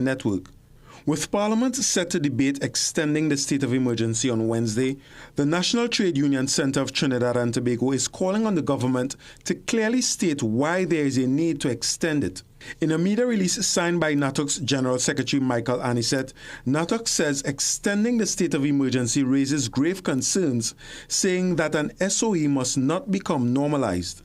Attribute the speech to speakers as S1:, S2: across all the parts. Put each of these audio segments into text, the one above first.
S1: network. With Parliament set to debate extending the state of emergency on Wednesday, the National Trade Union Centre of Trinidad and Tobago is calling on the government to clearly state why there is a need to extend it. In a media release signed by NATOC's General Secretary Michael Anisette, NATOC says extending the state of emergency raises grave concerns, saying that an SOE must not become normalized.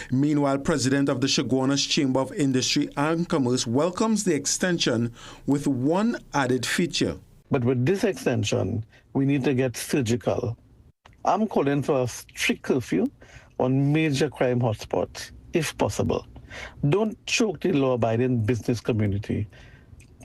S1: Meanwhile, President of the Chaguanas Chamber of Industry and Commerce welcomes the extension with one added feature.
S2: But with this extension, we need to get surgical. I'm calling for a strict curfew on major crime hotspots, if possible. Don't choke the law-abiding business community.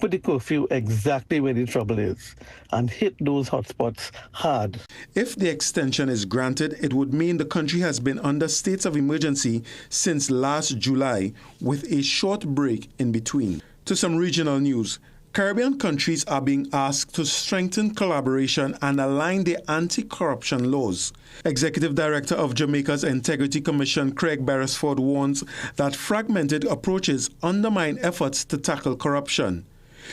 S2: Put the curfew exactly where the trouble is and hit those hotspots hard.
S1: If the extension is granted, it would mean the country has been under states of emergency since last July, with a short break in between. To some regional news, Caribbean countries are being asked to strengthen collaboration and align their anti-corruption laws. Executive Director of Jamaica's Integrity Commission, Craig Beresford, warns that fragmented approaches undermine efforts to tackle corruption.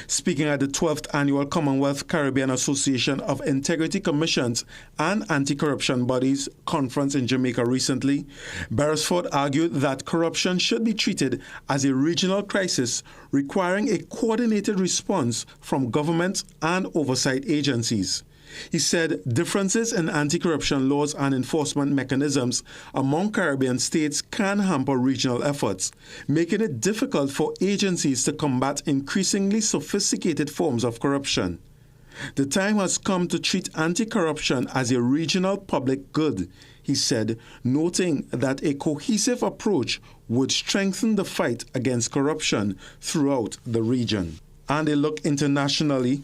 S1: Speaking at the 12th Annual Commonwealth Caribbean Association of Integrity Commissions and Anti-Corruption Bodies conference in Jamaica recently, Beresford argued that corruption should be treated as a regional crisis requiring a coordinated response from government and oversight agencies. He said differences in anti-corruption laws and enforcement mechanisms among Caribbean states can hamper regional efforts, making it difficult for agencies to combat increasingly sophisticated forms of corruption. The time has come to treat anti-corruption as a regional public good, he said, noting that a cohesive approach would strengthen the fight against corruption throughout the region. And a look internationally.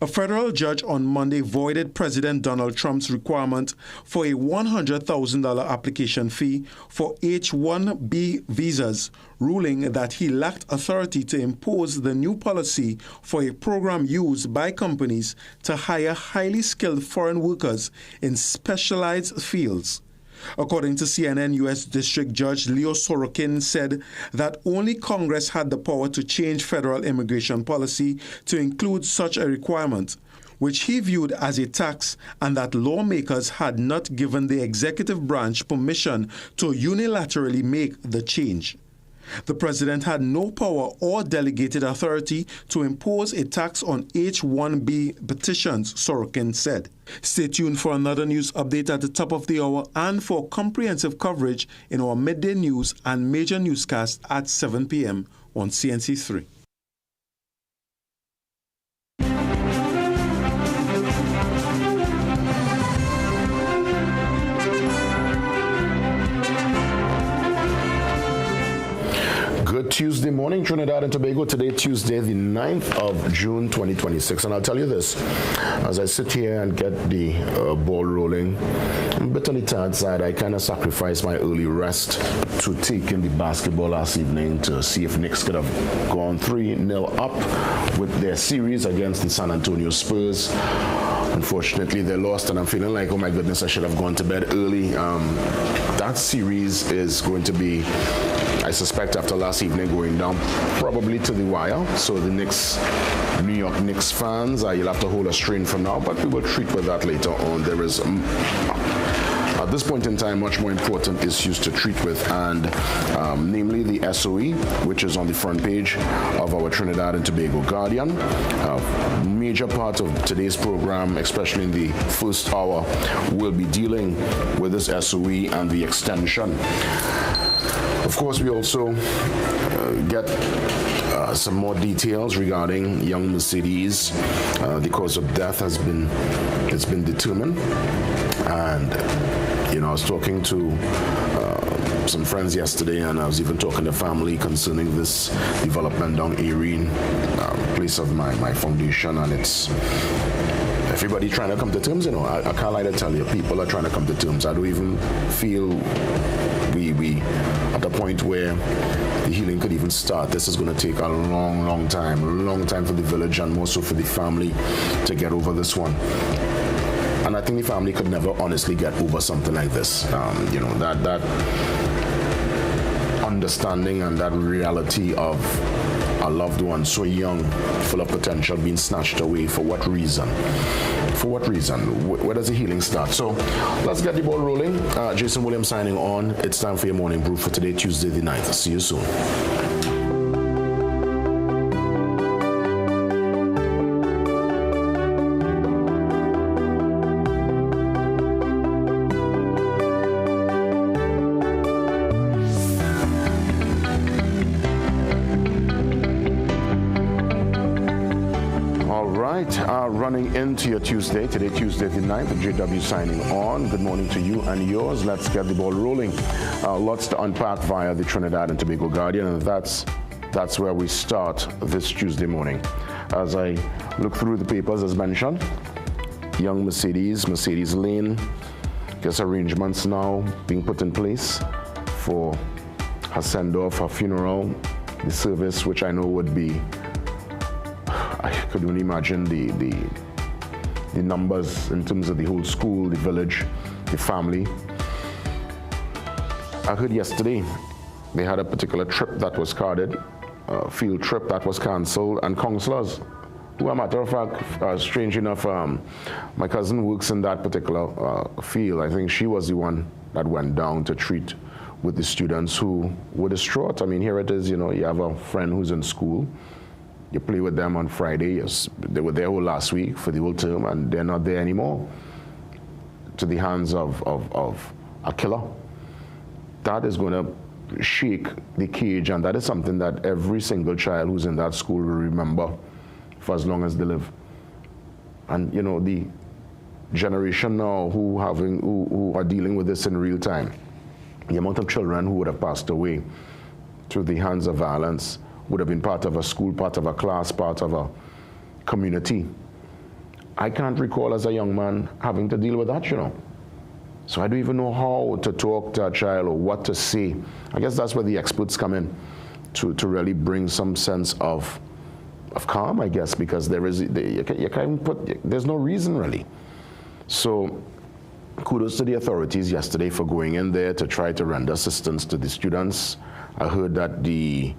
S1: A federal judge on Monday voided President Donald Trump's requirement for a $100,000 application fee for H-1B visas, ruling that he lacked authority to impose the new policy for a program used by companies to hire highly skilled foreign workers in specialized fields. According to CNN, U.S. District Judge Leo Sorokin said that only Congress had the power to change federal immigration policy to include such a requirement, which he viewed as a tax, and that lawmakers had not given the executive branch permission to unilaterally make the change. The president had no power or delegated authority to impose a tax on H-1B petitions, Sorokin said. Stay tuned for another news update at the top of the hour and for comprehensive coverage in our midday news and major newscast at 7 p.m. on CNC3.
S3: Good Tuesday morning, Trinidad and Tobago. Today, Tuesday, the 9th of June, 2026. And I'll tell you this, as I sit here and get the ball rolling, I'm a bit on the tired side. I kind of sacrificed my early rest to take in the basketball last evening to see if Knicks could have gone 3-0 up with their series against the San Antonio Spurs. Unfortunately, they lost, and I'm feeling like, oh my goodness, I should have gone to bed early. That series is going to be, I suspect, after last evening going down, probably to the wire. So the New York Knicks fans, you'll have to hold a strain for now, but we will treat with that later on. There is, at this point in time, much more important issues to treat with, and namely the SOE, which is on the front page of our Trinidad and Tobago Guardian. Major part of today's program, especially in the first hour, will be dealing with this SOE and the extension. Of course, we also get some more details regarding young Mercedes. The cause of death has been determined, and I was talking to some friends yesterday, and I was even talking to family concerning this development down Erin, place of my foundation, and it's everybody trying to come to terms. I can't lie to tell you, people are trying to come to terms. I don't even feel we at the point where the healing could even start. This is going to take a long time for the village, and more so for the family to get over this one. And I think the family could never honestly get over something like this. That understanding and that reality of a loved one so young, full of potential, being snatched away. For what reason? For what reason? Where does the healing start? So let's get the ball rolling. Jason Williams signing on. It's time for your morning brew for today, Tuesday the 9th. See you soon. Running into your Tuesday, today Tuesday the 9th, JW signing on. Good morning to you and yours. Let's get the ball rolling. Lots to unpack via the Trinidad and Tobago Guardian, and that's where we start this Tuesday morning. As I look through the papers, as mentioned, young Mercedes Lane, guess arrangements now being put in place for her send-off, her funeral, the service, which I know would be, I could only imagine the numbers in terms of the whole school, the village, the family. I heard yesterday they had a particular trip that was carded, a field trip that was cancelled, and councillors, who, a matter of fact, strange enough, my cousin works in that particular field. I think she was the one that went down to treat with the students who were distraught. I mean, here it is, you know, you have a friend who's in school, you play with them on Friday. Yes, they were there all last week for the whole term, and they're not there anymore, to the hands of a killer. That is going to shake the cage, and that is something that every single child who's in that school will remember for as long as they live. And you know, the generation now who are dealing with this in real time, the amount of children who would have passed away through the hands of violence would have been part of a school, part of a class, part of a community. I can't recall as a young man having to deal with that, you know. So I don't even know how to talk to a child or what to say. I guess that's where the experts come in to really bring some sense of calm, I guess, because there's no reason really. So kudos to the authorities yesterday for going in there to try to render assistance to the students. I heard that the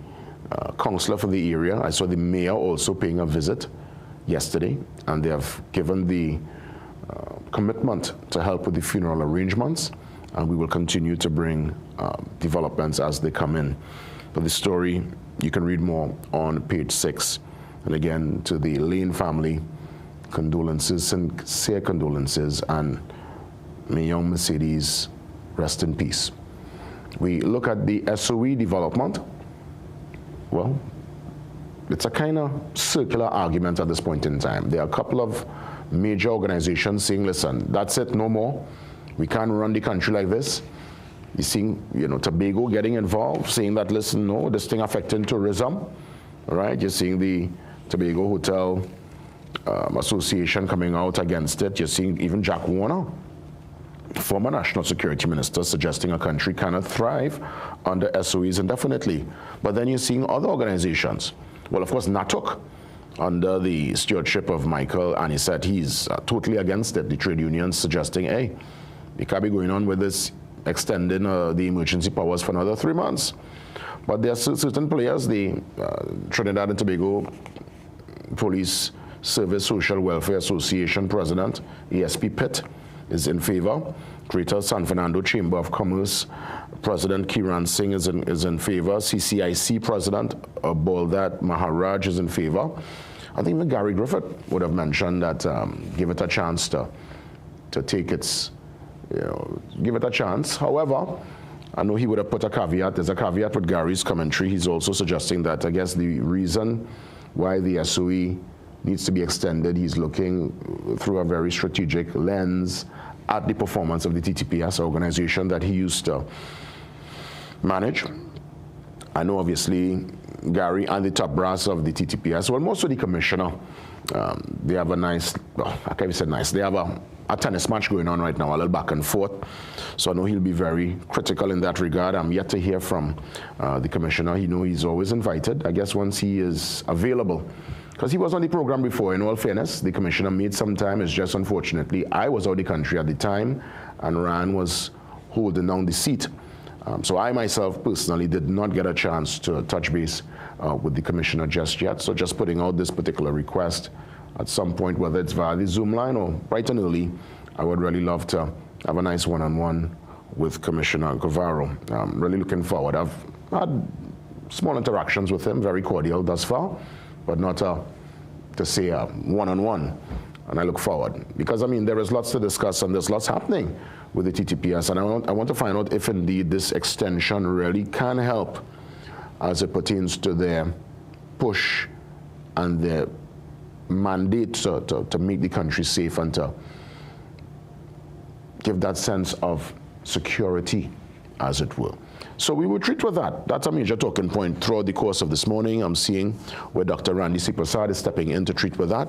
S3: councillor for the area, I saw the mayor also paying a visit yesterday, and they have given the commitment to help with the funeral arrangements, and we will continue to bring developments as they come in. But the story, you can read more on page 6. And again, to the Lane family, condolences, sincere condolences, and may young Mercedes rest in peace. We look at the SOE development. Well, it's a kind of circular argument at this point in time. There are a couple of major organizations saying, listen, that's it, no more. We can't run the country like this. You're seeing, you know, Tobago getting involved, saying that, listen, no, this thing affecting tourism. All right, you're seeing the Tobago Hotel Association coming out against it. You're seeing even Jack Warner, former National Security Minister, suggesting a country cannot thrive under SOEs indefinitely. But then you're seeing other organizations. Well, of course, NATUC, under the stewardship of Michael Anisette, he's totally against it. The trade unions suggesting, hey, we can't be going on with this, extending the emergency powers for another 3 months. But there are certain players, the Trinidad and Tobago Police Service Social Welfare Association President, ESP Pitt, is in favor. Greater San Fernando Chamber of Commerce President Kiran Singh is in favor. CCIC President Baldat Maharaj is in favor. I think even Gary Griffith would have mentioned that give it a chance to take its, you know, give it a chance. However, I know he would have put a caveat. There's a caveat with Gary's commentary. He's also suggesting that, I guess, the reason why the SOE needs to be extended, he's looking through a very strategic lens at the performance of the TTPS organization that he used to manage. I know, obviously, Gary and the top brass of the TTPS, well, most of the commissioner, they have a nice, well, I can't even say nice, they have a tennis match going on right now, a little back and forth. So I know he'll be very critical in that regard. I'm yet to hear from the commissioner. You know, he's always invited, I guess, once he is available. Because he was on the program before, in all fairness. The commissioner made some time. It's just unfortunately, I was out of the country at the time, and Ran was holding down the seat. So I myself personally did not get a chance to touch base with the commissioner just yet. So just putting out this particular request at some point, whether it's via the Zoom line or bright and early, I would really love to have a nice one-on-one with Commissioner Guevara. I'm really looking forward. I've had small interactions with him, very cordial thus far, but not to say one-on-one. And I look forward because, I mean, there is lots to discuss and there's lots happening with the TTPS. And I want to find out if indeed this extension really can help as it pertains to their push and their mandate to make the country safe and to give that sense of security, as it will. So we will treat with that. That's a major talking point throughout the course of this morning. I'm seeing where Dr. Randy C. Prasad is stepping in to treat with that,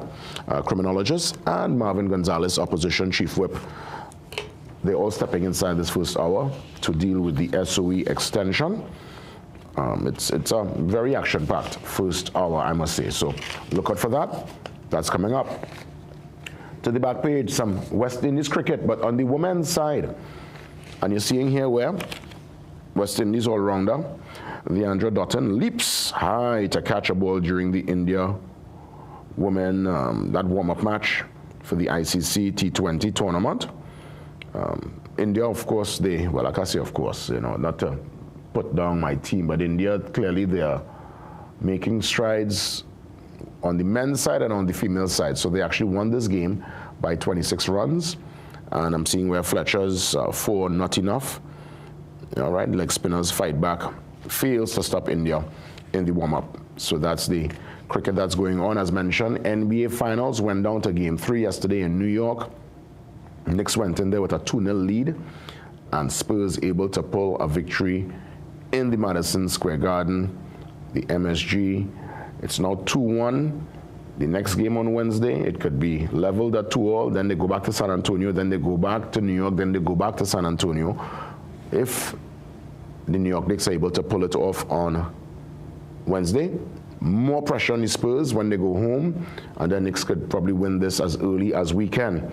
S3: criminologist, and Marvin Gonzalez, opposition chief whip. They're all stepping inside this first hour to deal with the SOE extension. It's a very action-packed first hour, I must say. So look out for that. That's coming up. To the back page, some West Indies cricket, but on the women's side. And you're seeing here where West Indies all-rounder Leandra Dotton leaps high to catch a ball during the India women, that warm-up match for the ICC T20 tournament. India, of course, well, like I say, of course, you know, not to put down my team, but India, clearly they are making strides on the men's side and on the female side. So they actually won this game by 26 runs. And I'm seeing where Fletcher's 4 not enough. All right, leg spinners fight back, fails to stop India in the warm-up. So that's the cricket that's going on. As mentioned, NBA Finals went down to Game 3 yesterday in New York. Knicks went in there with a 2-0 lead, and Spurs able to pull a victory in the Madison Square Garden, the MSG. It's now 2-1. The next game on Wednesday, it could be leveled at 2-2. Then they go back to San Antonio. Then they go back to New York. Then they go back to San Antonio. If the New York Knicks are able to pull it off on Wednesday, more pressure on the Spurs when they go home, and the Knicks could probably win this as early as we can.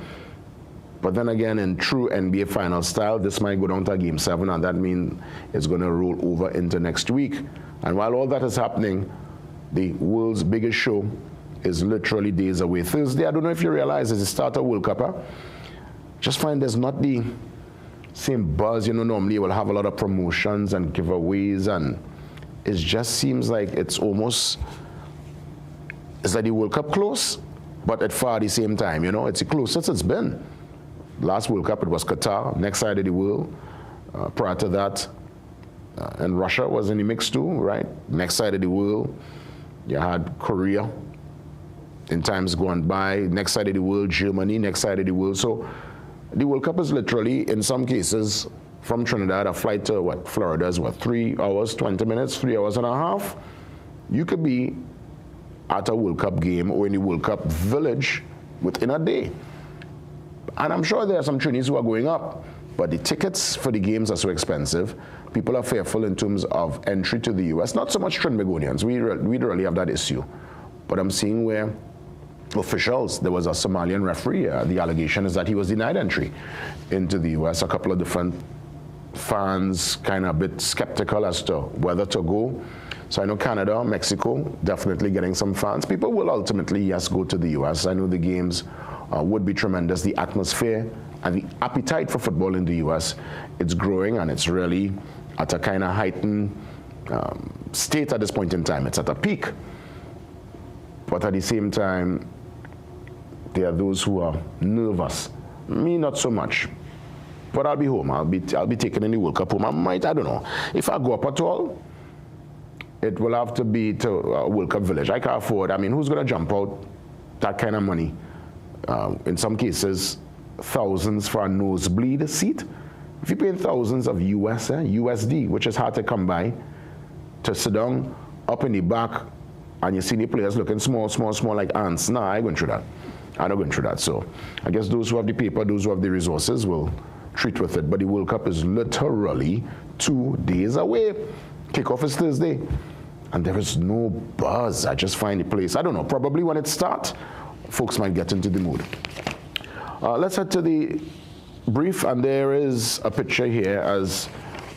S3: But then again, in true NBA final style, this might go down to Game 7, and that means it's going to roll over into next week. And while all that is happening, the world's biggest show is literally days away. Thursday, I don't know if you realize, is the start of World Cup. Huh? Just find there's not the same buzz. You know, normally you will have a lot of promotions and giveaways, and it just seems like it's almost, it's like the World Cup close, but at far the same time, you know, it's the closest it's been. Last World Cup, it was Qatar, next side of the world. Prior to that, and Russia was in the mix too, right? Next side of the world, you had Korea in times gone by. Next side of the world, Germany, next side of the world. So the World Cup is literally, in some cases, from Trinidad, a flight to what? Florida is what? 3 hours, 20 minutes, 3 hours and a half. You could be at a World Cup game or in the World Cup village within a day. And I'm sure there are some Trinis who are going up, but the tickets for the games are so expensive. People are fearful in terms of entry to the U.S. Not so much Trinbagonians. We don't really have that issue. But I'm seeing where officials, there was a Somalian referee, the allegation is that he was denied entry into the U.S. A couple of different fans kind of a bit skeptical as to whether to go. So I know Canada, Mexico, definitely getting some fans. People will ultimately, yes, go to the U.S. I know the games would be tremendous. The atmosphere and the appetite for football in the U.S., it's growing, and it's really at a kind of heightened state at this point in time. It's at a peak. But at the same time, there are those who are nervous. Me, not so much. But I'll be home. I'll be taking in the World Cup home. I don't know. If I go up at all, it will have to be to a World Cup village. I can't afford. I mean, who's going to jump out that kind of money? In some cases, thousands for a nosebleed seat. If you're paying thousands of USD, which is hard to come by, to sit down up in the back, and you see the players looking small like ants. Nah, I ain't going through that. I'm not going through that. So I guess those who have the paper, those who have the resources will treat with it. But the World Cup is literally 2 days away. Kickoff is Thursday. And there is no buzz. I just find the place, I don't know, probably when it starts, folks might get into the mood. Let's head to the brief, and there is a picture here as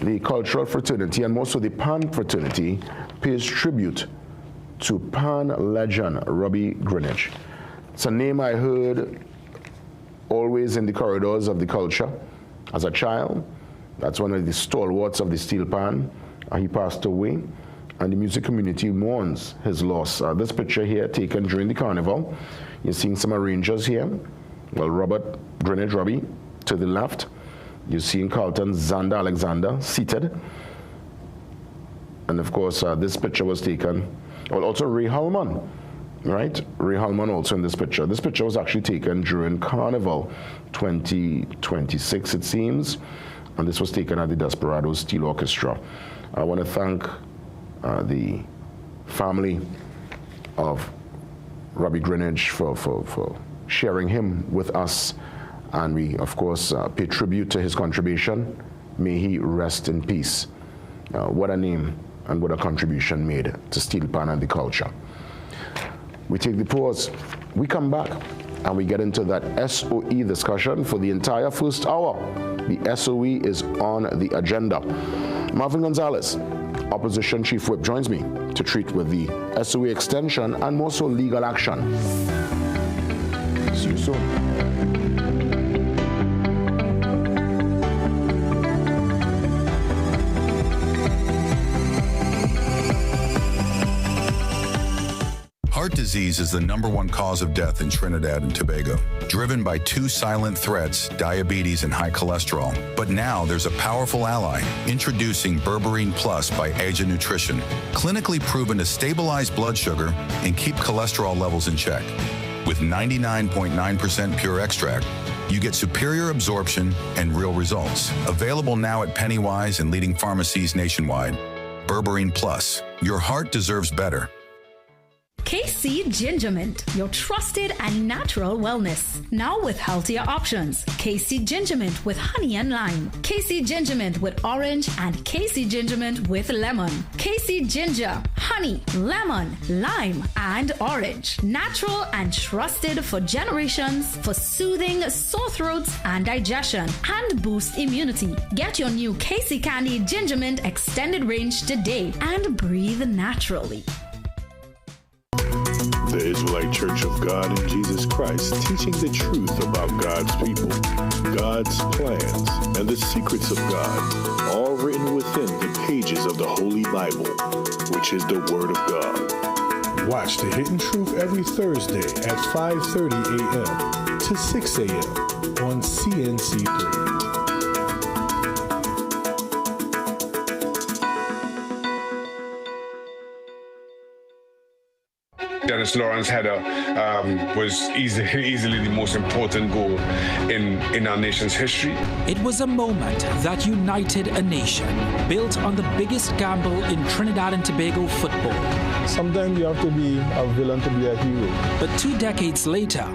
S3: the cultural fraternity and more so the Pan fraternity pays tribute to Pan legend Robbie Greenidge. It's a name I heard always in the corridors of the culture as a child. That's one of the stalwarts of the steel pan. He passed away, and the music community mourns his loss. This picture here taken during the carnival. You're seeing some arrangers here. Well, Robert Greenidge, Robbie, to the left. You're seeing Carlton Xander Alexander seated. And of course, this picture was taken, well, also Ray Hallman, right? Ray Hallman also in this picture. This picture was actually taken during Carnival 2026, it seems. And this was taken at the Desperados Steel Orchestra. I want to thank the family of Robbie Greenidge for sharing him with us. And we, of course, pay tribute to his contribution. May he rest in peace. What a name and what a contribution made to steel pan and the culture. We take the pause. We come back and we get into that SOE discussion for the entire first hour. The SOE is on the agenda. Marvin Gonzalez, Opposition Chief Whip, joins me to treat with the SOE extension and more so legal action. See you soon.
S4: Heart disease is the #1 cause of death in Trinidad and Tobago, driven by 2 silent threats, diabetes and high cholesterol. But now there's a powerful ally, introducing Berberine Plus by Asia Nutrition, clinically proven to stabilize blood sugar and keep cholesterol levels in check. With 99.9% pure extract, you get superior absorption and real results. Available now at Pennywise and leading pharmacies nationwide. Berberine Plus, your heart deserves better.
S5: KC Ginger Mint, your trusted and natural wellness. Now with healthier options. KC Ginger Mint with honey and lime. KC Ginger Mint with orange and KC Ginger Mint with lemon. KC Ginger, honey, lemon, lime, and orange. Natural and trusted for generations for soothing sore throats and digestion and boost immunity. Get your new KC Candy Ginger Mint extended range today and breathe naturally.
S6: The Israelite Church of God in Jesus Christ, teaching the truth about God's people, God's plans, and the secrets of God, all written within the pages of the Holy Bible, which is the Word of God. Watch The Hidden Truth every Thursday at 5:30 a.m. to 6 a.m. on CNC3.
S7: Dennis Lawrence had was easily the most important goal in our nation's history.
S8: It was a moment that united a nation, built on the biggest gamble in Trinidad and Tobago football.
S9: Sometimes you have to be a villain to be a hero.
S8: But 2 decades later,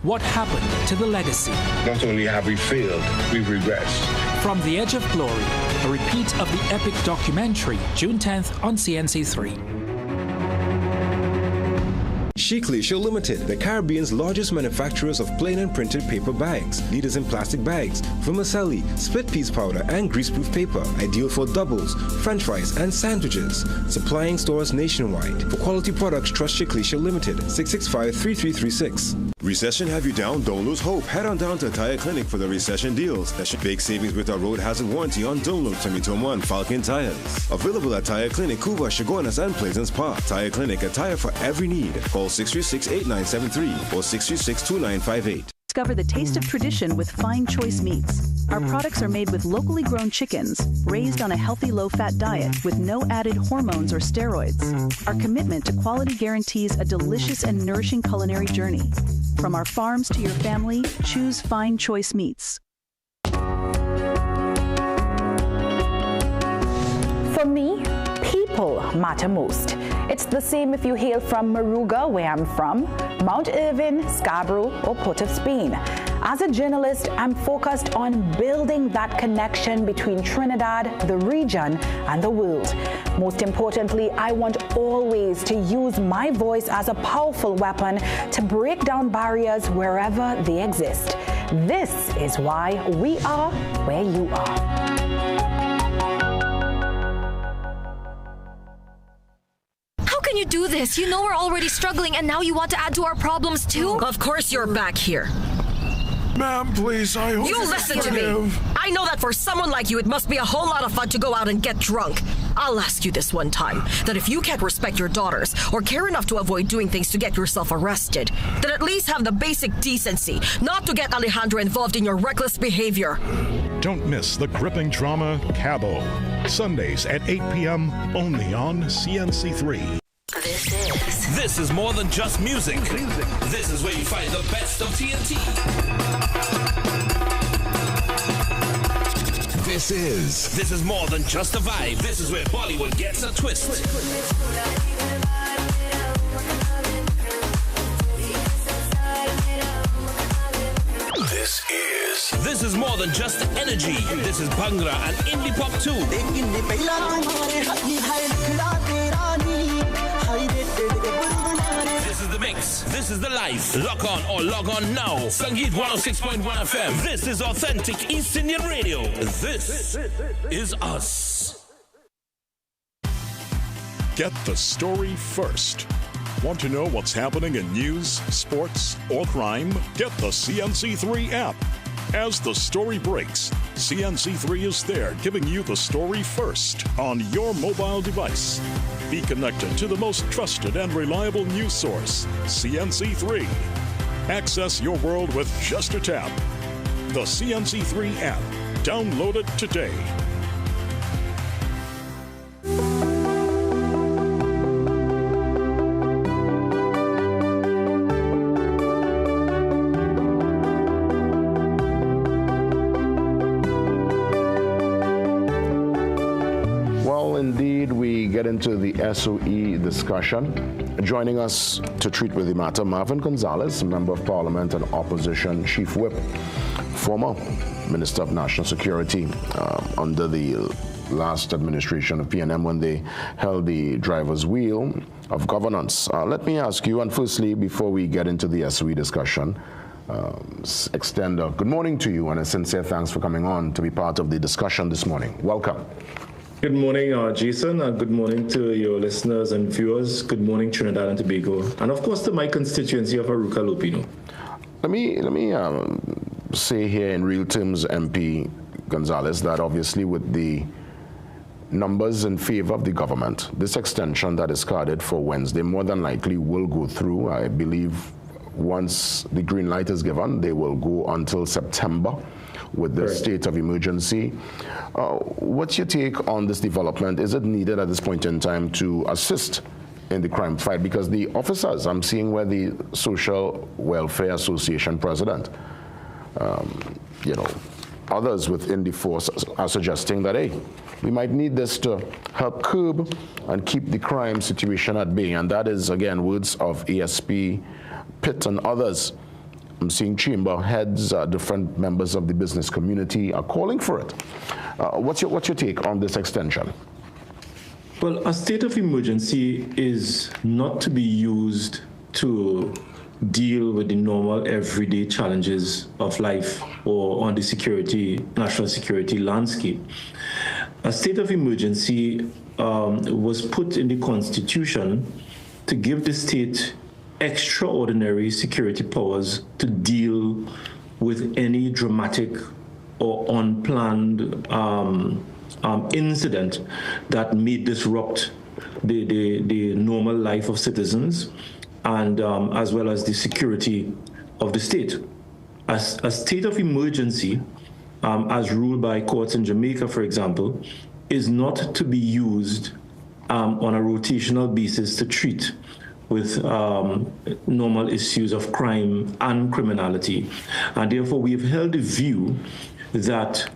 S8: what happened to the legacy?
S7: Not only have we failed, we've regressed.
S8: From the Edge of Glory, a repeat of the epic documentary, June 10th on CNC3.
S10: Chiclesia Limited, the Caribbean's largest manufacturers of plain and printed paper bags, leaders in plastic bags, vermicelli, split piece powder, and greaseproof paper, ideal for doubles, french fries, and sandwiches. Supplying stores nationwide. For quality products, trust Chiclesia Limited, 665-3336.
S11: Recession have you down? Don't lose hope. Head on down to Tire Clinic for the recession deals. That's big savings with our road hazard warranty on Download 2021 Falcon tires. Available at Tire Clinic, Cuba, Chaguanas, and Pleasance Park. Tire Clinic, a tire for every need. Call 636-8973 or 636-2958.
S12: Discover the taste of tradition with Fine Choice Meats. Our products are made with locally grown chickens, raised on a healthy low-fat diet with no added hormones or steroids. Our commitment to quality guarantees a delicious and nourishing culinary journey. From our farms to your family, choose Fine Choice Meats.
S13: For me, people matter most. It's the same if you hail from Moruga, where I'm from, Mount Irvin, Scarborough, or Port of Spain. As a journalist, I'm focused on building that connection between Trinidad, the region, and the world. Most importantly, I want always to use my voice as a powerful weapon to break down barriers wherever they exist. This is why we are where you are.
S14: do this? You know we're already struggling and now you want to add to our problems too?
S15: Of course you're back here.
S16: Ma'am, please, I hope
S15: you listen to me. I know that for someone like you, it must be a whole lot of fun to go out and get drunk. I'll ask you this one time, that if you can't respect your daughters or care enough to avoid doing things to get yourself arrested, then at least have the basic decency not to get Alejandro involved in your reckless behavior.
S17: Don't miss the gripping drama Cabo. Sundays at 8 p.m. only on CNC3.
S18: This is more than just music. This is where you find the best of TNT. This is more than just a vibe. This is where Bollywood gets a twist. This is more than just energy. This is Bhangra and indie pop too. This is the mix. This is the life. Lock on or log on now. Sangeet 106.1 FM. This is authentic East Indian radio. This is us.
S17: Get the story first. Want to know what's happening in news, sports, or crime? Get the CNC3 app. As the story breaks, CNC3 is there giving you the story first on your mobile device. Be connected to the most trusted and reliable news source, CNC3. Access your world with just a tap. The CNC3 app. Download it today.
S3: Into the SOE discussion. Joining us to treat with the matter, Marvin Gonzalez, Member of Parliament and Opposition Chief Whip, former Minister of National Security under the last administration of PNM when they held the driver's wheel of governance. Let me ask you, and firstly, before we get into the SOE discussion, extend a good morning to you and a sincere thanks for coming on to be part of the discussion this morning. Welcome.
S19: Good morning, Jason. Good morning to your listeners and viewers. Good morning, Trinidad and Tobago. And of course, to my constituency of Aruca Lupino.
S3: Let me say here in real terms, MP Gonzalez, that obviously with the numbers in favor of the government, this extension that is carded for Wednesday more than likely will go through. I believe once the green light is given, they will go until September with the state of emergency. What's your take on this development? Is it needed at this point in time to assist in the crime fight? Because the officers, I'm seeing where the Social Welfare Association president, others within the force are suggesting that, hey, we might need this to help curb and keep the crime situation at bay. And that is, again, words of ASP, Pitt, and others. I'm seeing chamber heads, different members of the business community are calling for it. What's your take on this extension?
S19: Well, a state of emergency is not to be used to deal with the normal everyday challenges of life or on the national security landscape. A state of emergency was put in the Constitution to give the state extraordinary security powers to deal with any dramatic or unplanned incident that may disrupt the normal life of citizens and as well as the security of the state. As a state of emergency, as ruled by courts in Jamaica, for example, is not to be used on a rotational basis to treat with normal issues of crime and criminality. And therefore, we have held the view that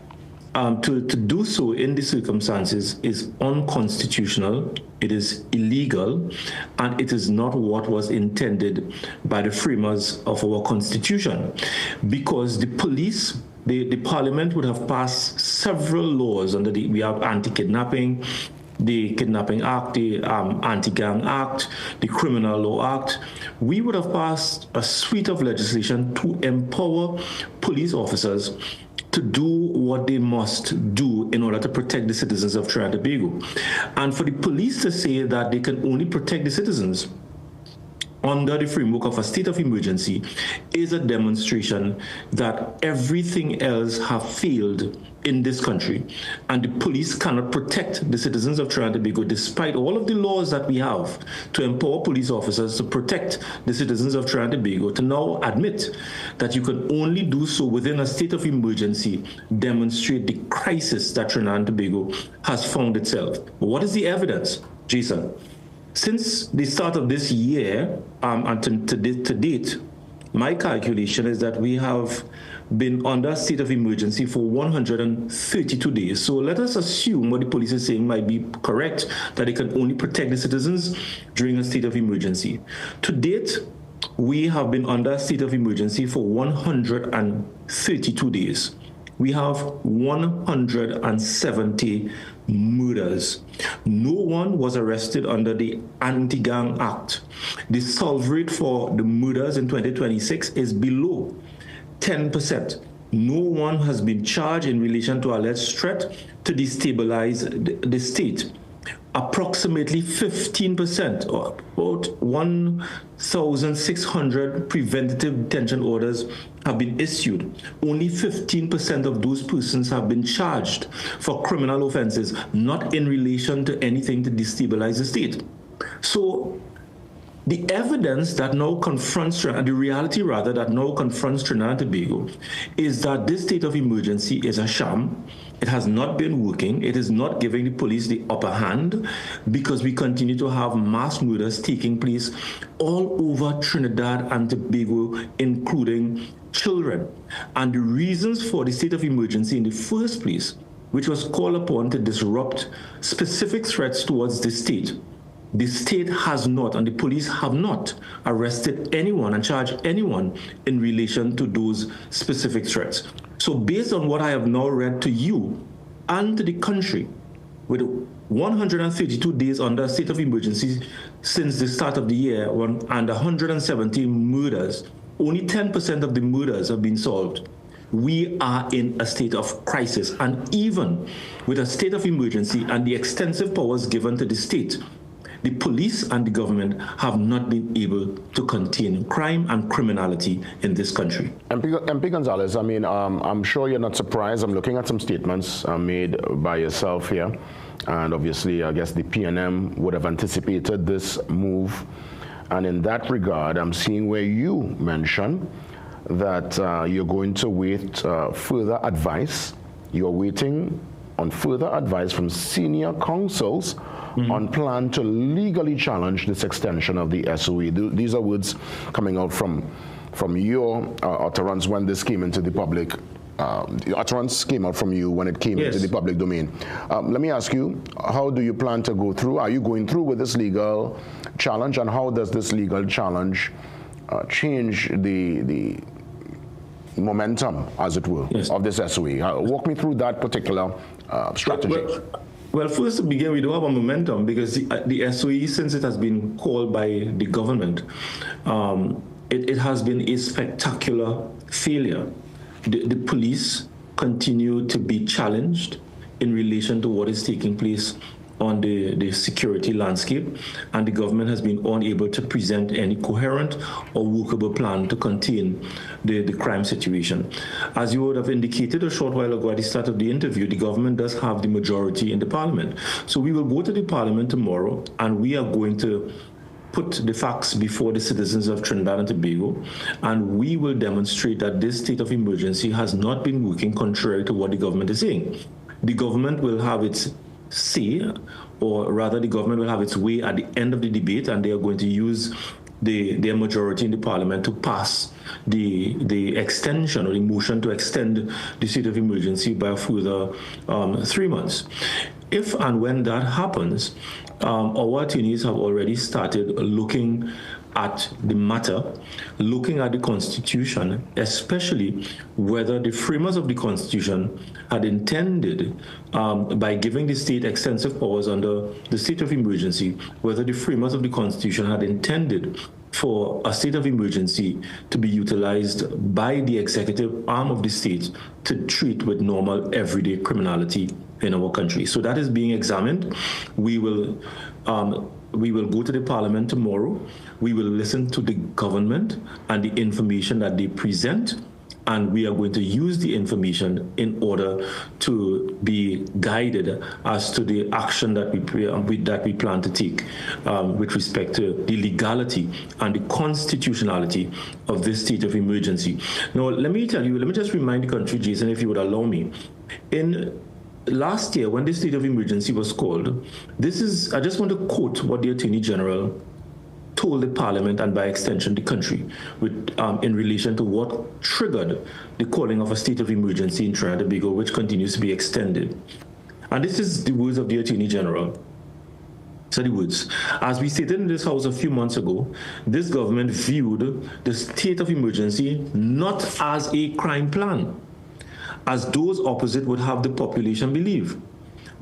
S19: to do so in these circumstances is unconstitutional, it is illegal, and it is not what was intended by the framers of our Constitution. Because the police, the Parliament would have passed several laws under we have anti-kidnapping, the Kidnapping Act, the Anti-Gang Act, the Criminal Law Act. We would have passed a suite of legislation to empower police officers to do what they must do in order to protect the citizens of Trinidad and Tobago. And for the police to say that they can only protect the citizens under the framework of a state of emergency is a demonstration that everything else have failed in this country. And the police cannot protect the citizens of Trinidad and Tobago despite all of the laws that we have to empower police officers to protect the citizens of Trinidad and Tobago, to now admit that you can only do so within a state of emergency, demonstrate the crisis that Trinidad and Tobago has found itself. What is the evidence, Jason? Since the start of this year and to date, my calculation is that we have been under a state of emergency for 132 days. So let us assume what the police is saying might be correct, that they can only protect the citizens during a state of emergency. To date, we have been under a state of emergency for 132 days. We have 170 murders. No one was arrested under the Anti-Gang Act. The solve rate for the murders in 2026 is below 10%. No one has been charged in relation to alleged threat to destabilize the state. Approximately 15%, or about 1,600 preventative detention orders have been issued. Only 15% of those persons have been charged for criminal offenses, not in relation to anything to destabilize the state. So the evidence that now confronts, the reality rather, that now confronts Trinidad and Tobago is that this state of emergency is a sham. It has not been working. It is not giving the police the upper hand because we continue to have mass murders taking place all over Trinidad and Tobago, including children. And the reasons for the state of emergency in the first place, which was called upon to disrupt specific threats towards the state has not, and the police have not arrested anyone and charged anyone in relation to those specific threats. So based on what I have now read to you and to the country, with 132 days under a state of emergency since the start of the year and 170 murders, only 10% of the murders have been solved. We are in a state of crisis. And even with a state of emergency and the extensive powers given to the state, the police and the government have not been able to contain crime and criminality in this country.
S3: MP Gonzalez, I mean, I'm sure you're not surprised. I'm looking at some statements made by yourself here. And obviously, I guess the PNM would have anticipated this move. And in that regard, I'm seeing where you mention that you're going to wait further advice. You're waiting on further advice from senior counsels on plan to legally challenge this extension of the SOE. These are words coming out from your utterance when this came into the public. The utterance came out from you when it came into the public domain. Let me ask you, how do you plan to go through? Are you going through with this legal challenge, and how does this legal challenge change the momentum, as it were, of this SOE? Walk me through that particular strategy.
S19: Well, first to begin, we don't have a momentum because the SOE, since it has been called by the government, it has been a spectacular failure. The police continue to be challenged in relation to what is taking place on the security landscape, and the government has been unable to present any coherent or workable plan to contain the crime situation. As you would have indicated a short while ago at the start of the interview, the government does have the majority in the parliament. So we will go to the parliament tomorrow, and we are going to put the facts before the citizens of Trinidad and Tobago, and we will demonstrate that this state of emergency has not been working contrary to what the government is saying. The government will have its say, or rather the government will have its way at the end of the debate, and they are going to use their majority in the parliament to pass the extension or the motion to extend the state of emergency by a further 3 months. If and when that happens, our attorneys have already started looking at the matter, looking at the Constitution, especially whether the framers of the Constitution had intended, by giving the state extensive powers under the state of emergency, whether the framers of the Constitution had intended for a state of emergency to be utilized by the executive arm of the state to treat with normal everyday criminality in our country. So that is being examined. We will go to the parliament tomorrow. We will listen to the government and the information that they present, and we are going to use the information in order to be guided as to the action that we plan to take with respect to the legality and the constitutionality of this state of emergency. Now, let me just remind the country, Jason, if you would allow me. In last year, when the state of emergency was called, I just want to quote what the Attorney General told the Parliament and by extension the country in relation to what triggered the calling of a state of emergency in Trinidad and Tobago, which continues to be extended. And this is the words of the Attorney General. So the words, as we stated in this House a few months ago, this government viewed the state of emergency not as a crime plan, as those opposite would have the population believe,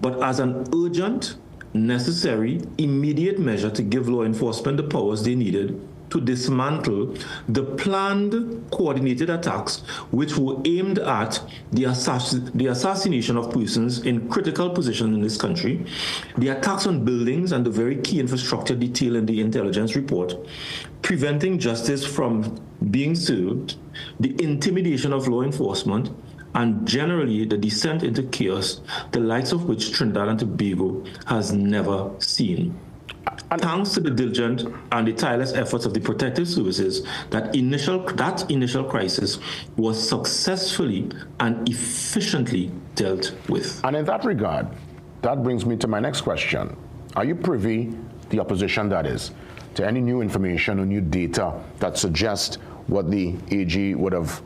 S19: but as an urgent, necessary, immediate measure to give law enforcement the powers they needed to dismantle the planned coordinated attacks which were aimed at the assassination of persons in critical positions in this country, the attacks on buildings and the very key infrastructure detailed in the intelligence report, preventing justice from being served, the intimidation of law enforcement, and generally the descent into chaos, the likes of which Trinidad and Tobago has never seen. Thanks to the diligent and the tireless efforts of the protective services, that initial crisis was successfully and efficiently dealt with.
S3: And in that regard, that brings me to my next question. Are you privy, the opposition that is, to any new information or new data that suggests what the AG would have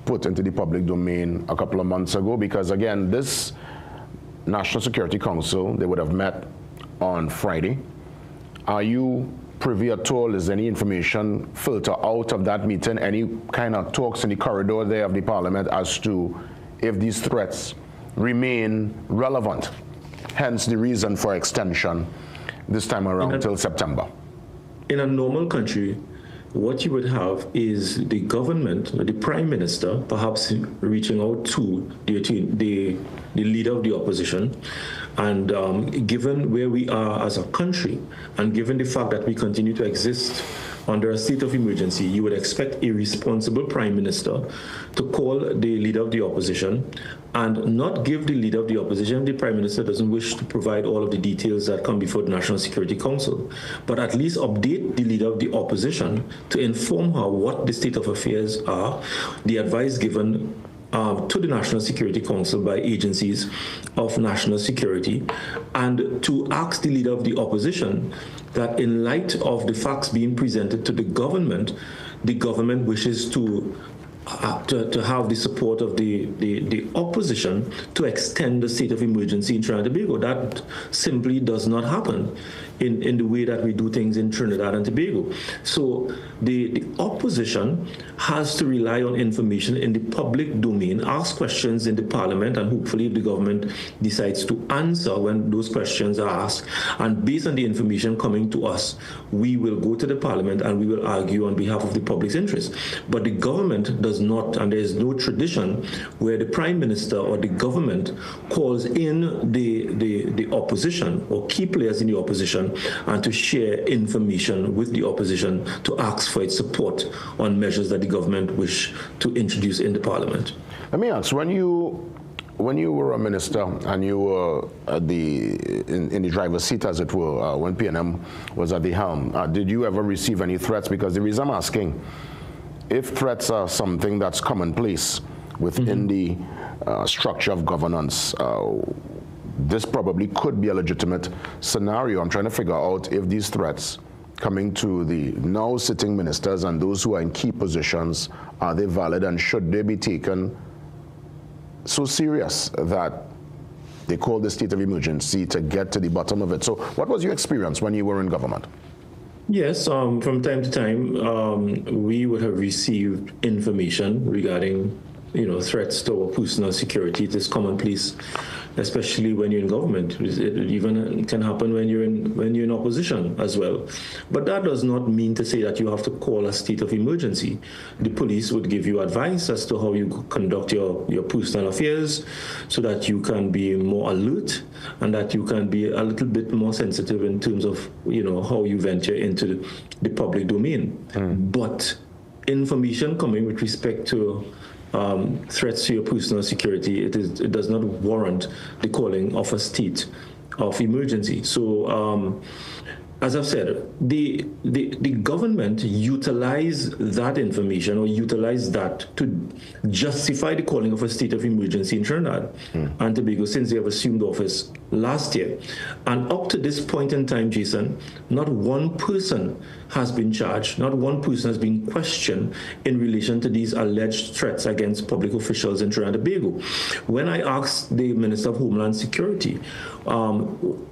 S3: put into the public domain a couple of months ago? Because again, this National Security Council, they would have met on Friday. Are you privy at all? Is any information filter out of that meeting? Any kind of talks in the corridor there of the Parliament as to if these threats remain relevant? Hence the reason for extension this time around till September. In a normal country, what you would have is the government, the Prime Minister, perhaps reaching out to the leader of the opposition. And given where we are as a country, and given the fact that we continue to exist under a state of emergency, you would expect a responsible Prime Minister to call the leader of the opposition and not give the leader of the opposition, the Prime Minister doesn't wish to provide all of the details that come before the National Security Council, but at least update the leader of the opposition to inform her what the state of affairs are, the advice given to the National Security Council by agencies of national security, and to ask the leader of the opposition that in light of the facts being presented to the government wishes to have the support of the opposition to extend the state of emergency in Trinidad and Tobago. That simply does not happen in the way that we do things in Trinidad and Tobago. So the opposition has to rely on information in the public domain, ask questions in the Parliament, and hopefully if the government decides to answer when those questions are asked, and based on the information coming to us, we will go to the Parliament and we will argue on behalf of the public's interest. But the government does not, and there is no tradition where the Prime Minister or the government calls in the opposition or key players in the opposition and to share information with the opposition to ask for its support on measures that the government wish to introduce in the Parliament. Let me ask, when you were a minister and you were at in the driver's seat, as it were, when PNM was at the helm, did you ever receive any threats? Because the reason I'm asking, if threats are something that's commonplace within the structure of governance, this probably could be a legitimate scenario. I'm trying to figure out if these threats coming to the now sitting ministers and those who are in key positions, are they valid, and should they be taken so serious that they call the state of emergency to get to the bottom of it? So what was your experience when you were in government? Yes, from time to time, we would have received information regarding
S19: threats to our personal security. It is commonplace, especially when you're in government. It even can happen when you're in opposition as well. But that does not mean to say that you have to call a state of emergency. The police would give you advice as to how you conduct your personal affairs, so that you can be more alert and that you can be a little bit more sensitive in terms of how you venture into the public domain. But information coming with respect to threats to your personal security, it does not warrant the calling of a state of emergency. So, as I've said, the government utilize that information or utilize that to justify the calling of a state of emergency in Trinidad and Tobago since they have assumed office last year. And up to this point in time, Jason, not one person has been charged, not one person has been questioned in relation to these alleged threats against public officials in Trinidad and Tobago. When I asked the Minister of Homeland Security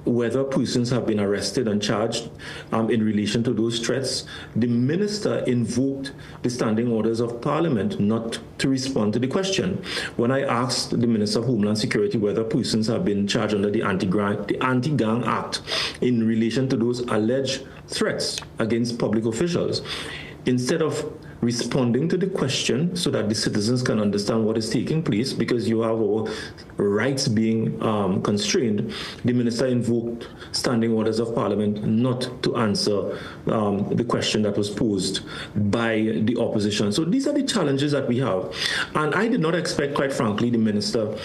S19: whether persons have been arrested and charged in relation to those threats, the minister invoked the standing orders of Parliament not to respond to the question. When I asked the Minister of Homeland Security whether persons have been charged under the Anti-Gang Act in relation to those alleged threats against public officials, instead of responding to the question so that the citizens can understand what is taking place, because you have our rights being constrained, the minister invoked standing orders of Parliament not to answer the question that was posed by the opposition. So these are the challenges that we have. And I did not expect, quite frankly, the minister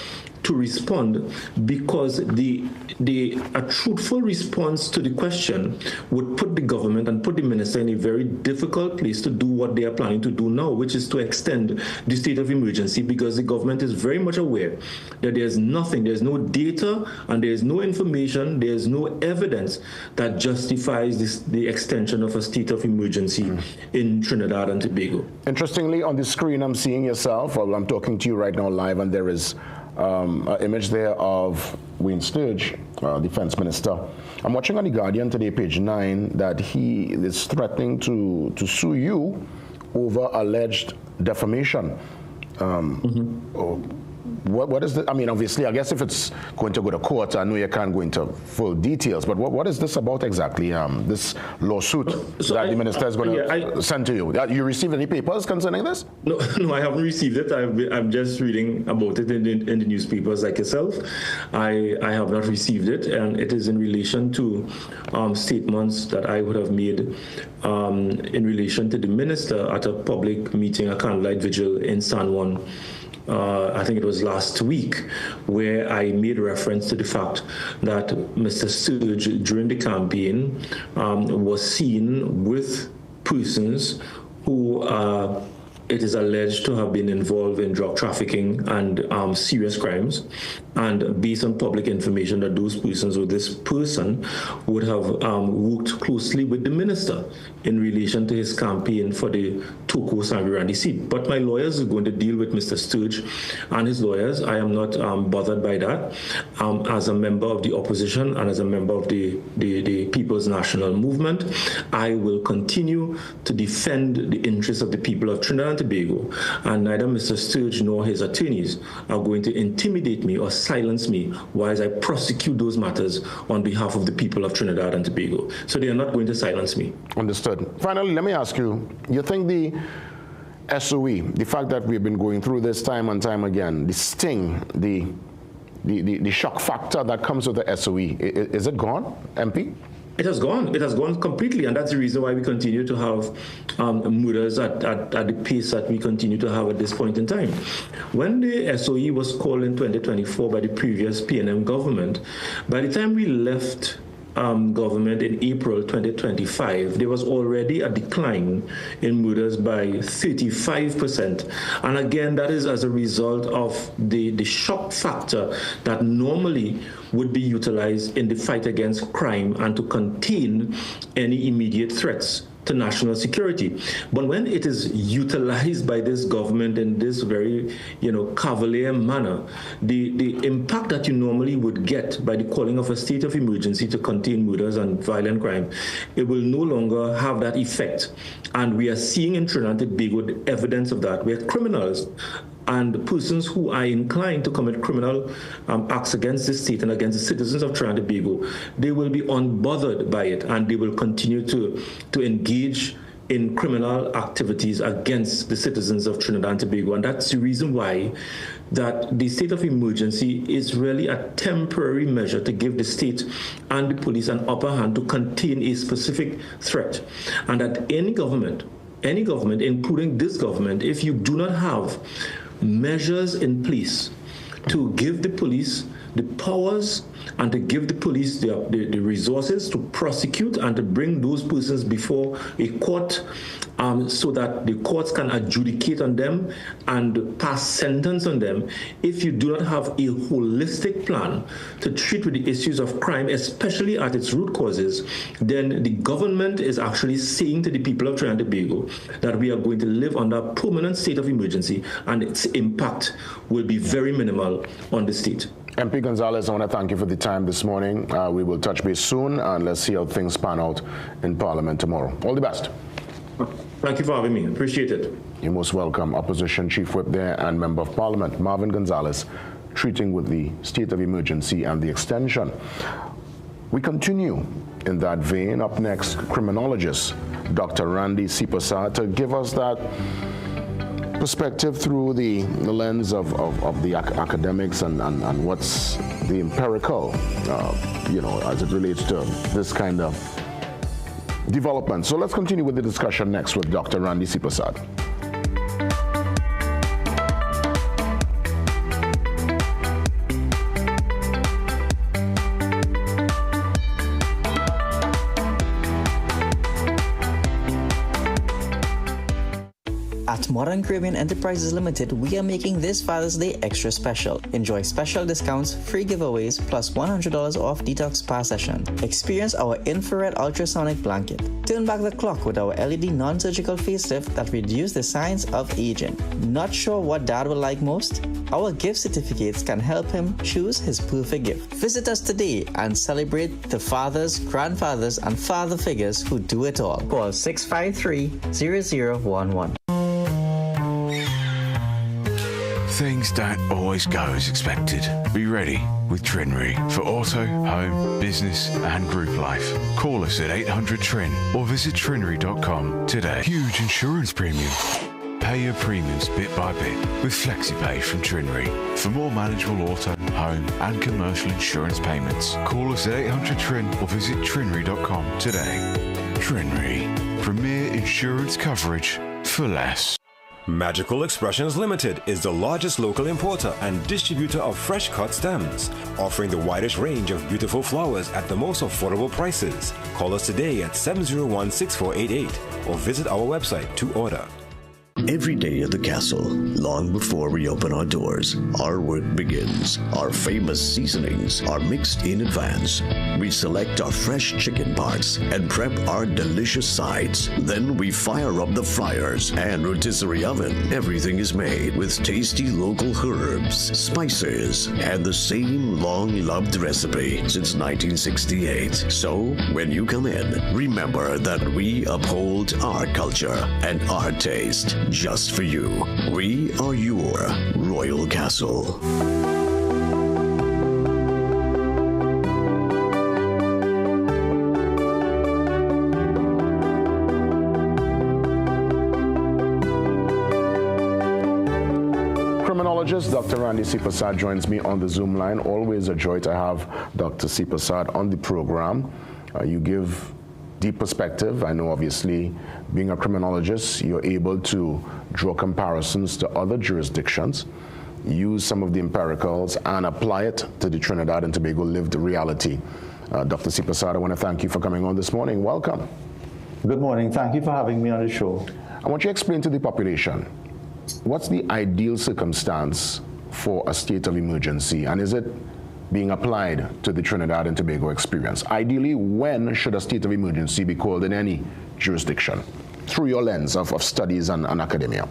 S19: to respond, because a truthful response to the question would put the government and put the minister in a very difficult place to do what they are planning to do now, which is to extend the state of emergency, because the government is very much aware that there's nothing, there's no data and there's no information, there's no evidence that justifies the extension of a state of emergency in Trinidad and Tobago.
S3: Interestingly, on the screen I'm seeing yourself, well, I'm talking to you right now live, and there is an image there of Wayne Sturge, Defense Minister. I'm watching on The Guardian today, page 9, that he is threatening to sue you over alleged defamation. What is the, I mean, obviously, I guess if it's going to go to court, I know you can't go into full details, but what is this about exactly, this lawsuit that the minister is going to send to you? You received any papers concerning this?
S19: No, I haven't received it. I'm just reading about it in the newspapers like yourself. I have not received it, and it is in relation to statements that I would have made in relation to the minister at a public meeting, a candlelight vigil in San Juan. I think it was last week, where I made reference to the fact that Mr. Sturge, during the campaign, was seen with persons who it is alleged to have been involved in drug trafficking and serious crimes. And based on public information, that those persons or this person would have worked closely with the minister in relation to his campaign for the Toko Sangirandi seat. But my lawyers are going to deal with Mr. Sturge and his lawyers. I am not bothered by that. As a member of the opposition and as a member of the People's National Movement, I will continue to defend the interests of the people of Trinidad and Tobago. And neither Mr. Sturge nor his attorneys are going to intimidate me or silence me while I prosecute those matters on behalf of the people of Trinidad and Tobago. So they are not going to silence me.
S3: Understood. Finally, let me ask you, you think the SOE, the fact that we've been going through this time and time again, the sting, the shock factor that comes with the SOE, is it gone, MP?
S19: It has gone. It has gone completely, and that's the reason why we continue to have murders at the pace that we continue to have at this point in time. When the SOE was called in 2024 by the previous PNM government, by the time we left government in April 2025, there was already a decline in murders by 35%. And again, that is as a result of the shock factor that normally would be utilized in the fight against crime and to contain any immediate threats to national security. But when it is utilized by this government in this very, cavalier manner, the impact that you normally would get by the calling of a state of emergency to contain murders and violent crime, it will no longer have that effect. And we are seeing in Trinidad and Tobago the evidence of that, where criminals and persons who are inclined to commit criminal acts against the state and against the citizens of Trinidad and Tobago, they will be unbothered by it, and they will continue to engage in criminal activities against the citizens of Trinidad and Tobago. And that's the reason why that the state of emergency is really a temporary measure to give the state and the police an upper hand to contain a specific threat. And that any government, including this government, if you do not have measures in place to give the police the powers and to give the police the resources to prosecute and to bring those persons before a court so that the courts can adjudicate on them and pass sentence on them. If you do not have a holistic plan to treat with the issues of crime, especially at its root causes, then the government is actually saying to the people of Trinidad and Tobago that we are going to live under a permanent state of emergency, and its impact will be very minimal on the state.
S3: MP Gonzalez, I want to thank you for the time this morning. We will touch base soon, and let's see how things pan out in Parliament tomorrow. All the best.
S19: Thank you for having me. Appreciate it.
S3: You're most welcome. Opposition Chief Whip there and Member of Parliament, Marvin Gonzalez, treating with the state of emergency and the extension. We continue in that vein. Up next, criminologist Dr. Randy Sipasad to give us that perspective through the lens of the academics and what's the empirical, as it relates to this kind of development. So let's continue with the discussion next with Dr. Randy Sipasad.
S20: At Modern Caribbean Enterprises Limited, we are making this Father's Day extra special. Enjoy special discounts, free giveaways, plus $100 off detox spa session. Experience our infrared ultrasonic blanket. Turn back the clock with our LED non-surgical facelift that reduces the signs of aging. Not sure what dad will like most? Our gift certificates can help him choose his perfect gift. Visit us today and celebrate the fathers, grandfathers, and father figures who do it all. Call 653-0011.
S16: Things don't always go as expected. Be ready with Trinry for auto, home, business and group life. Call us at 800-TRIN or visit trinry.com today. Huge insurance premium. Pay your premiums bit by bit with FlexiPay from Trinry. For more manageable auto, home and commercial insurance payments, call us at 800-TRIN or visit trinry.com today. Trinry. Premier insurance coverage for less.
S10: Magical Expressions Limited is the largest local importer and distributor of fresh cut stems, offering the widest range of beautiful flowers at the most affordable prices. Call us today at 701-6488 or visit our website to order.
S21: Every day at the castle, long before we open our doors, our work begins. Our famous seasonings are mixed in advance. We select our fresh chicken parts and prep our delicious sides. Then we fire up the fryers and rotisserie oven. Everything is made with tasty local herbs, spices, and the same long-loved recipe since 1968. So, when you come in, remember that we uphold our culture and our taste. Just for you. We are your Royal Castle.
S3: Criminologist Dr. Randy Sipasad joins me on the Zoom line. Always a joy to have Dr. Sipasad on the program. You give deep perspective. I know, obviously, being a criminologist, you're able to draw comparisons to other jurisdictions, use some of the empiricals, and apply it to the Trinidad and Tobago lived reality. Dr. Sipasad, I want to thank you for coming on this morning. Welcome.
S9: Good morning. Thank you for having me on the show.
S3: I want you to explain to the population, what's the ideal circumstance for a state of emergency, and is it being applied to the Trinidad and Tobago experience? Ideally, when should a state of emergency be called in any jurisdiction, through your lens of studies and academia?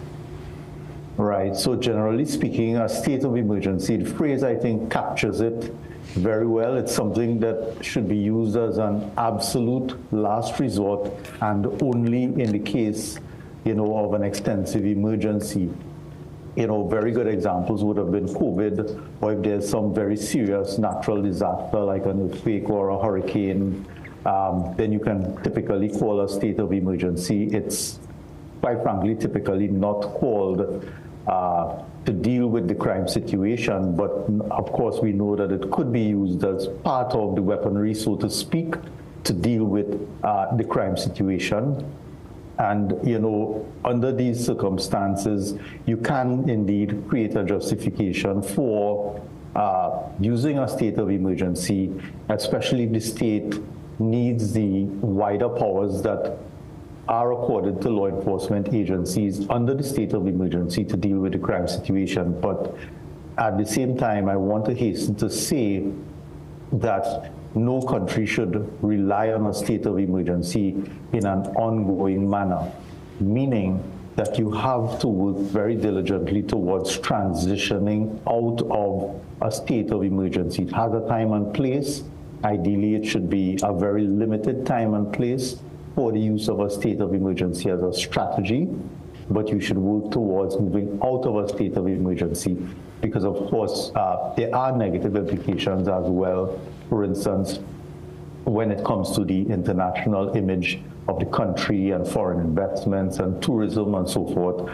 S9: Right. So generally speaking, a state of emergency, the phrase I think captures it very well. It's something that should be used as an absolute last resort and only in the case, of an extensive emergency. very good examples would have been COVID, or if there's some very serious natural disaster like an earthquake or a hurricane, then you can typically call a state of emergency. It's, quite frankly, typically not called to deal with the crime situation, but of course we know that it could be used as part of the weaponry, so to speak, to deal with the crime situation. And, under these circumstances, you can indeed create a justification for using a state of emergency, especially if the state needs the wider powers that are accorded to law enforcement agencies under the state of emergency to deal with the crime situation. But at the same time, I want to hasten to say that no country should rely on a state of emergency in an ongoing manner, meaning that you have to work very diligently towards transitioning out of a state of emergency. It has a time and place. Ideally, it should be a very limited time and place for the use of a state of emergency as a strategy, but you should work towards moving out of a state of emergency because, of course, there are negative implications as well. For instance, when it comes to the international image of the country and foreign investments and tourism and so forth,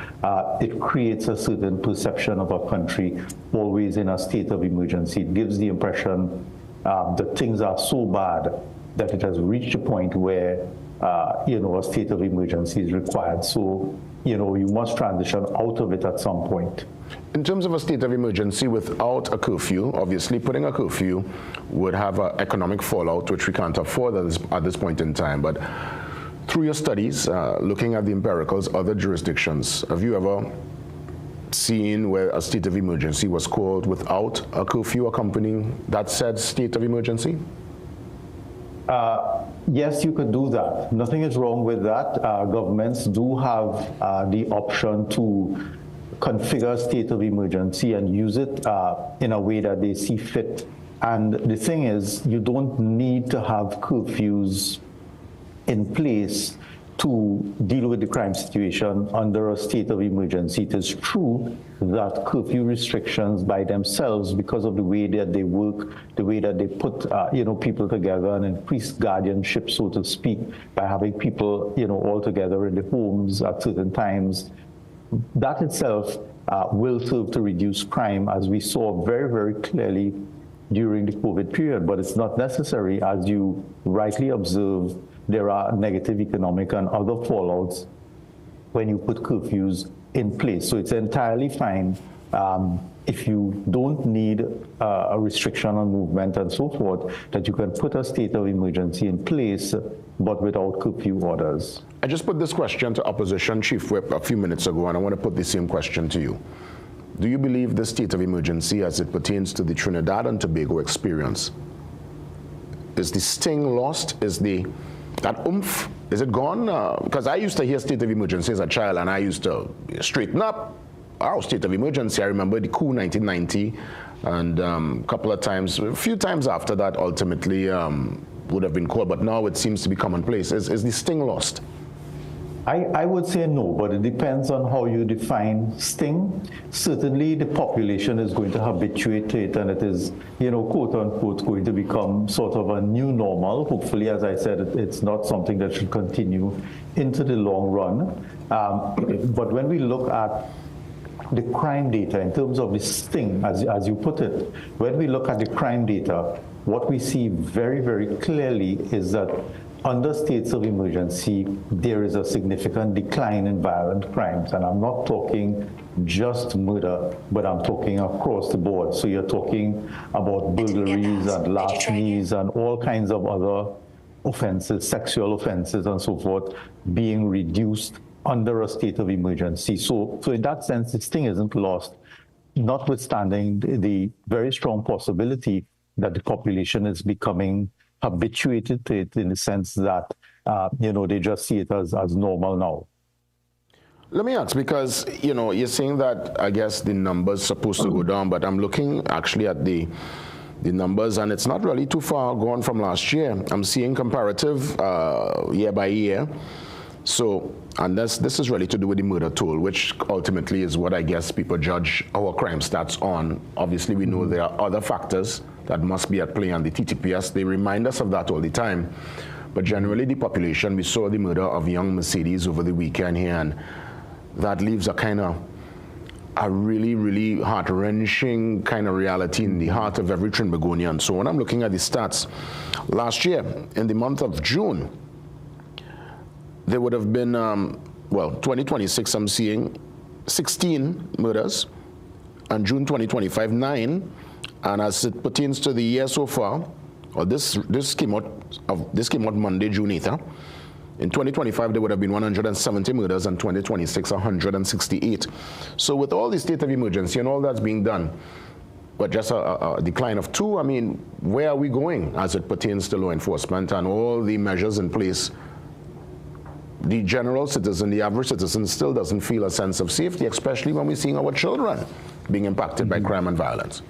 S9: it creates a certain perception of a country always in a state of emergency. It gives the impression that things are so bad that it has reached a point where a state of emergency is required. So, you must transition out of it at some point.
S3: In terms of a state of emergency without a curfew, obviously putting a curfew would have an economic fallout, which we can't afford at this point in time. But through your studies, looking at the empiricals, other jurisdictions, have you ever seen where a state of emergency was called without a curfew accompanying that said state of emergency?
S9: Yes, you could do that. Nothing is wrong with that. Governments do have the option to configure a state of emergency and use it in a way that they see fit. And the thing is, you don't need to have curfews in place to deal with the crime situation under a state of emergency. It is true that curfew restrictions by themselves, because of the way that they work, the way that they put people together and increase guardianship, so to speak, by having people all together in the homes at certain times, that itself will serve to reduce crime, as we saw very, very clearly during the COVID period. But it's not necessary, as you rightly observe. There are negative economic and other fallouts when you put curfews in place. So it's entirely fine if you don't need a restriction on movement and so forth, that you can put a state of emergency in place, but without curfew orders.
S3: I just put this question to Opposition Chief Whip a few minutes ago, and I want to put the same question to you. Do you believe the state of emergency as it pertains to the Trinidad and Tobago experience, is the sting lost? Is that oomph, is it gone? Because I used to hear state of emergency as a child, and I used to straighten up. Our state of emergency, I remember the coup 1990, and a few times after that, ultimately would have been called, but now it seems to be commonplace. Is the sting lost?
S9: I would say no, but it depends on how you define sting. Certainly the population is going to habituate to it, and it is, quote unquote, going to become sort of a new normal. Hopefully, as I said, it's not something that should continue into the long run. But when we look at the crime data in terms of the sting, as you put it, when we look at the crime data, what we see very, very clearly is that under states of emergency, there is a significant decline in violent crimes. And I'm not talking just murder, but I'm talking across the board. So you're talking about burglaries and larcenies and all kinds of other offenses, sexual offenses and so forth, being reduced under a state of emergency. So in that sense, this thing isn't lost, notwithstanding the very strong possibility that the population is becoming habituated to it, in the sense that, they just see it as normal now.
S3: Let me ask, because, you're saying that, I guess, the numbers supposed to go down, but I'm looking actually at the numbers, and it's not really too far gone from last year. I'm seeing comparative year by year. So, and this is really to do with the murder toll, which ultimately is what I guess people judge our crime stats on. Obviously, we know there are other factors that must be at play, and the TTPS, they remind us of that all the time. But generally, the population, we saw the murder of young Mercedes over the weekend here, and that leaves a really, really heart-wrenching kind of reality in the heart of every Trinbagonian. So when I'm looking at the stats, last year, in the month of June, there would have been, 2026, I'm seeing 16 murders, and June 2025, 9. And as it pertains to the year so far, or this came out Monday, June 8th. In 2025, there would have been 170 murders, and 2026, 168. So with all the state of emergency and all that's being done, but just a decline of 2, I mean, where are we going as it pertains to law enforcement and all the measures in place? The general citizen, the average citizen, still doesn't feel a sense of safety, especially when we're seeing our children being impacted by crime and violence.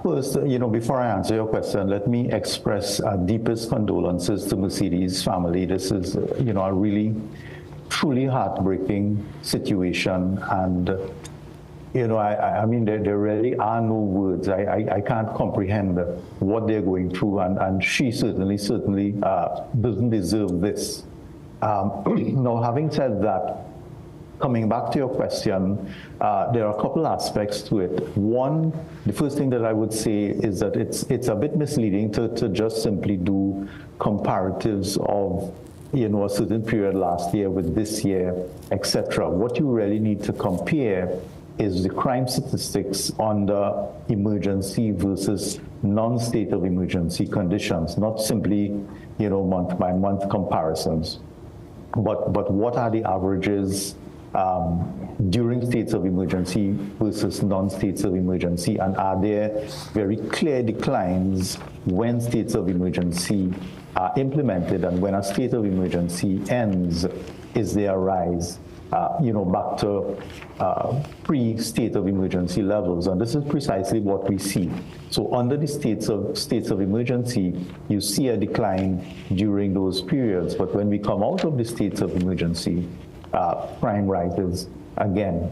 S9: First, before I answer your question, let me express our deepest condolences to Mercedes' family. This is, a really, truly heartbreaking situation. And, I mean, there really are no words. I can't comprehend what they're going through. And she certainly doesn't deserve this. Now, having said that, coming back to your question, there are a couple aspects to it. One, the first thing that I would say is that it's a bit misleading to just simply do comparatives of a certain period last year with this year, etc. What you really need to compare is the crime statistics under emergency versus non-state of emergency conditions, not simply month by month comparisons, but what are the averages during states of emergency versus non-states of emergency, and are there very clear declines when states of emergency are implemented, and when a state of emergency ends, is there a rise back to pre-state of emergency levels? And this is precisely what we see. So under the states of emergency, you see a decline during those periods, but when we come out of the states of emergency, crime rises again.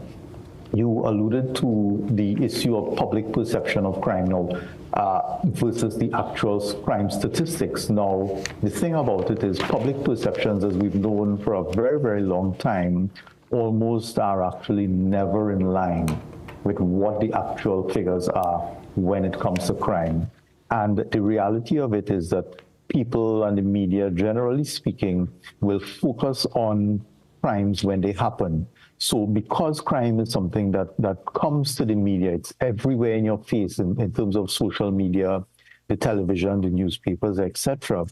S9: You alluded to the issue of public perception of crime now versus the actual crime statistics. Now, the thing about it is public perceptions, as we've known for a very, very long time, almost are actually never in line with what the actual figures are when it comes to crime. And the reality of it is that people and the media, generally speaking, will focus on crimes when they happen. So because crime is something that comes to the media, it's everywhere in your face in terms of social media, the television, the newspapers, etc.,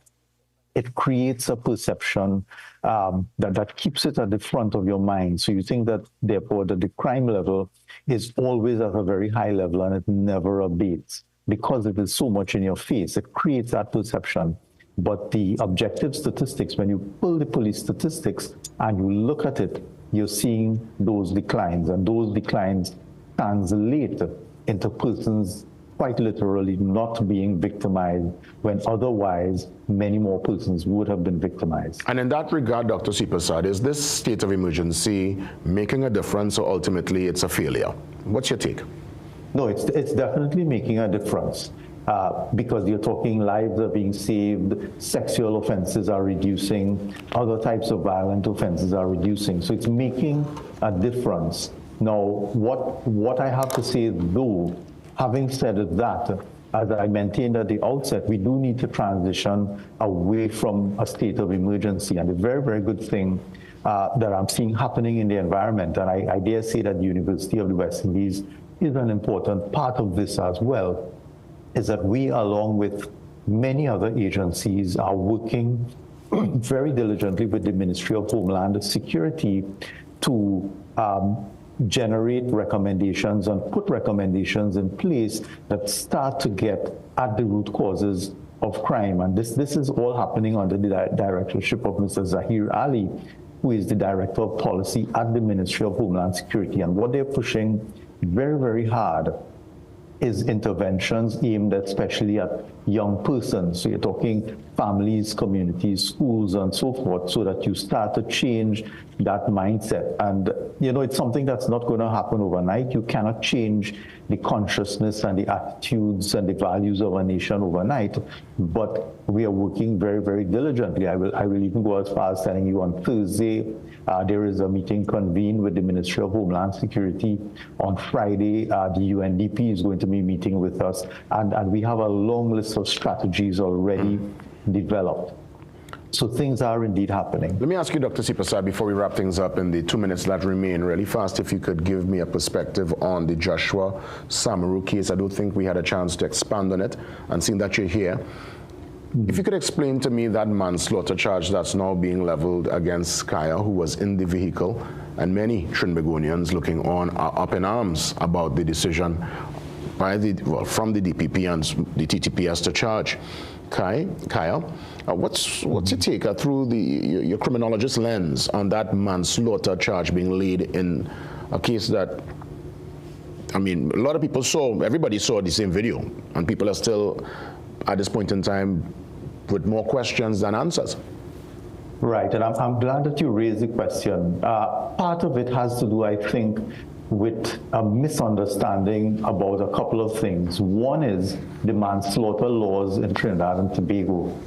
S9: it creates a perception that keeps it at the front of your mind. So you think that, therefore, that the crime level is always at a very high level and it never abates because it is so much in your face. It creates that perception. But the objective statistics, when you pull the police statistics and you look at it, you're seeing those declines, and those declines translate into persons quite literally not being victimized when otherwise many more persons would have been victimized.
S3: And in that regard, Dr. Sipasad, is this state of emergency making a difference, or ultimately it's a failure? What's your take?
S9: No, it's definitely making a difference. Because you're talking lives are being saved, sexual offenses are reducing, other types of violent offenses are reducing. So it's making a difference. Now, what I have to say, though, having said that, as I maintained at the outset, we do need to transition away from a state of emergency. And a very, very good thing that I'm seeing happening in the environment, and I dare say that the University of the West Indies is an important part of this as well, is that we, along with many other agencies, are working very diligently with the Ministry of Homeland Security to generate recommendations and put recommendations in place that start to get at the root causes of crime. And this is all happening under the directorship of Mr. Zahir Ali, who is the Director of Policy at the Ministry of Homeland Security. And what they're pushing very, very hard is interventions aimed especially at young persons. So you're talking families, communities, schools, and so forth, so that you start to change that mindset. And, you know, it's something that's not going to happen overnight. You cannot change the consciousness and the attitudes and the values of a nation overnight, but we are working very, very diligently. I will even go as far as telling you on Thursday, there is a meeting convened with the Ministry of Homeland Security. On Friday, the UNDP is going to be meeting with us, and we have a long list of strategies already developed. So things are indeed happening.
S3: Let me ask you, Dr. Sipasad, before we wrap things up in the 2 minutes that remain, really fast, if you could give me a perspective on the Joshua Samaru case. I don't think we had a chance to expand on it, and seeing that you're here, if you could explain to me that manslaughter charge that's now being leveled against Kaya, who was in the vehicle, and many Trinbagonians looking on are up in arms about the decision from the DPP and the TTPS to charge Kaya. What's your take through your criminologist lens on that manslaughter charge being laid in a case that, I mean, a lot of people everybody saw the same video, and people are still, at this point in time, with more questions than answers.
S9: Right, and I'm glad that you raised the question. Part of it has to do, I think, with a misunderstanding about a couple of things. One is the manslaughter laws in Trinidad and Tobago.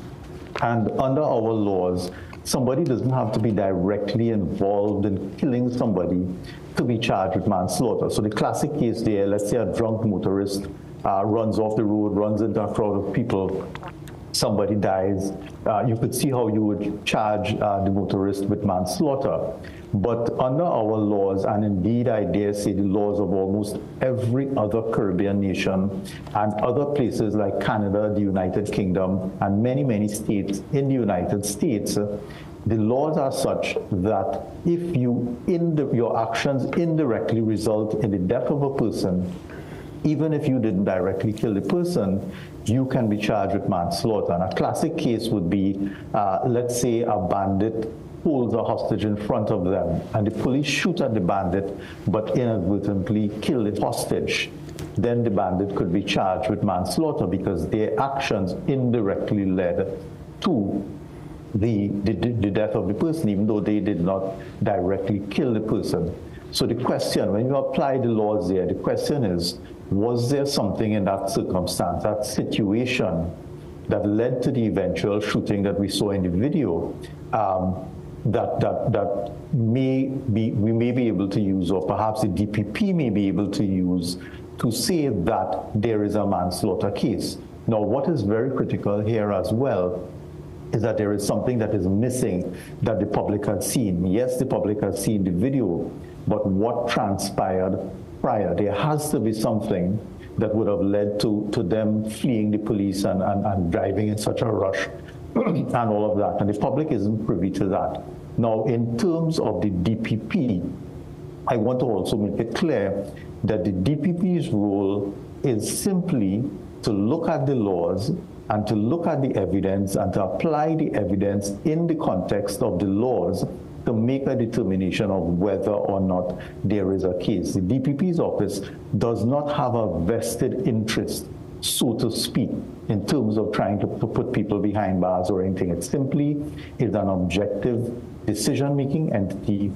S9: And under our laws, somebody doesn't have to be directly involved in killing somebody to be charged with manslaughter. So the classic case there, let's say a drunk motorist runs off the road, runs into a crowd of people, somebody dies. You could see how you would charge the motorist with manslaughter. But under our laws, and indeed I dare say the laws of almost every other Caribbean nation and other places like Canada, the United Kingdom, and many, many states in the United States, the laws are such that if your actions indirectly result in the death of a person, even if you didn't directly kill the person, you can be charged with manslaughter. And a classic case would be, let's say a bandit holds a hostage in front of them, and the police shoot at the bandit, but inadvertently kill the hostage. Then the bandit could be charged with manslaughter because their actions indirectly led to the death of the person, even though they did not directly kill the person. So the question, when you apply the laws there, the question is, was there something in that circumstance, that situation, that led to the eventual shooting that we saw in the video, that we may be able to use, or perhaps the DPP may be able to use, to say that there is a manslaughter case. Now, what is very critical here as well is that there is something that is missing that the public had seen. Yes, the public has seen the video, but what transpired prior? There has to be something that would have led to them fleeing the police and driving in such a rush and all of that. And the public isn't privy to that. Now, in terms of the DPP, I want to also make it clear that the DPP's role is simply to look at the laws and to look at the evidence and to apply the evidence in the context of the laws to make a determination of whether or not there is a case. The DPP's office does not have a vested interest, so to speak, in terms of trying to put people behind bars or anything. It simply is an objective decision-making entity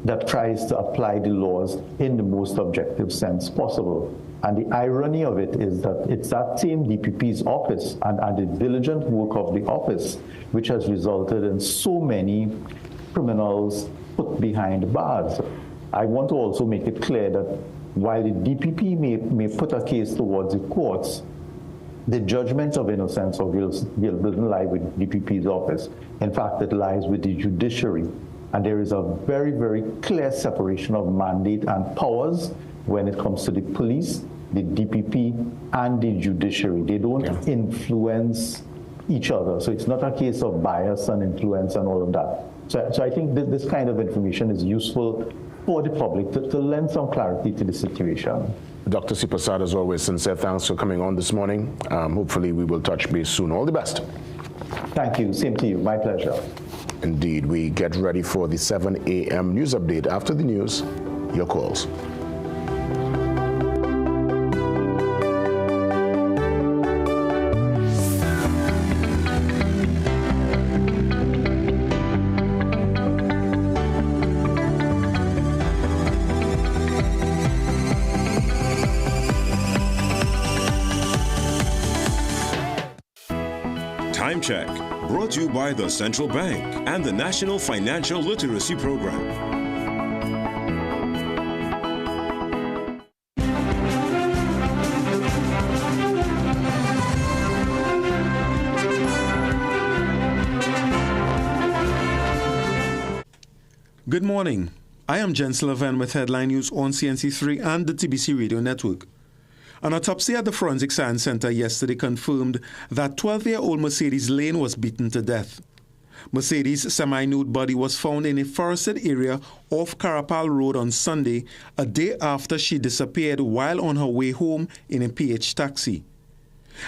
S9: that tries to apply the laws in the most objective sense possible. And the irony of it is that it's that same DPP's office and the diligent work of the office which has resulted in so many criminals put behind bars. I want to also make it clear that while the DPP may put a case towards the courts, the judgment of innocence or guilt doesn't lie with DPP's office. In fact, it lies with the judiciary. And there is a very, very clear separation of mandate and powers when it comes to the police, the DPP, and the judiciary. They don't influence each other. So it's not a case of bias and influence and all of that. So I think this kind of information is useful for the public to lend some clarity to the situation.
S3: Dr. Sipasad, as always, sincere thanks for coming on this morning. Hopefully we will touch base soon. All the best.
S9: Thank you. Same to you. My pleasure.
S3: Indeed. We get ready for the 7 a.m. news update. After the news, your calls.
S11: Crime Check, brought to you by the Central Bank and the National Financial Literacy Program.
S1: Good morning. I am Jen Sullivan with headline news on CNC3 and the TBC Radio Network. An autopsy at the Forensic Science Center yesterday confirmed that 12-year-old Mercedes Lane was beaten to death. Mercedes' semi-nude body was found in a forested area off Carapal Road on Sunday, a day after she disappeared while on her way home in a PH taxi.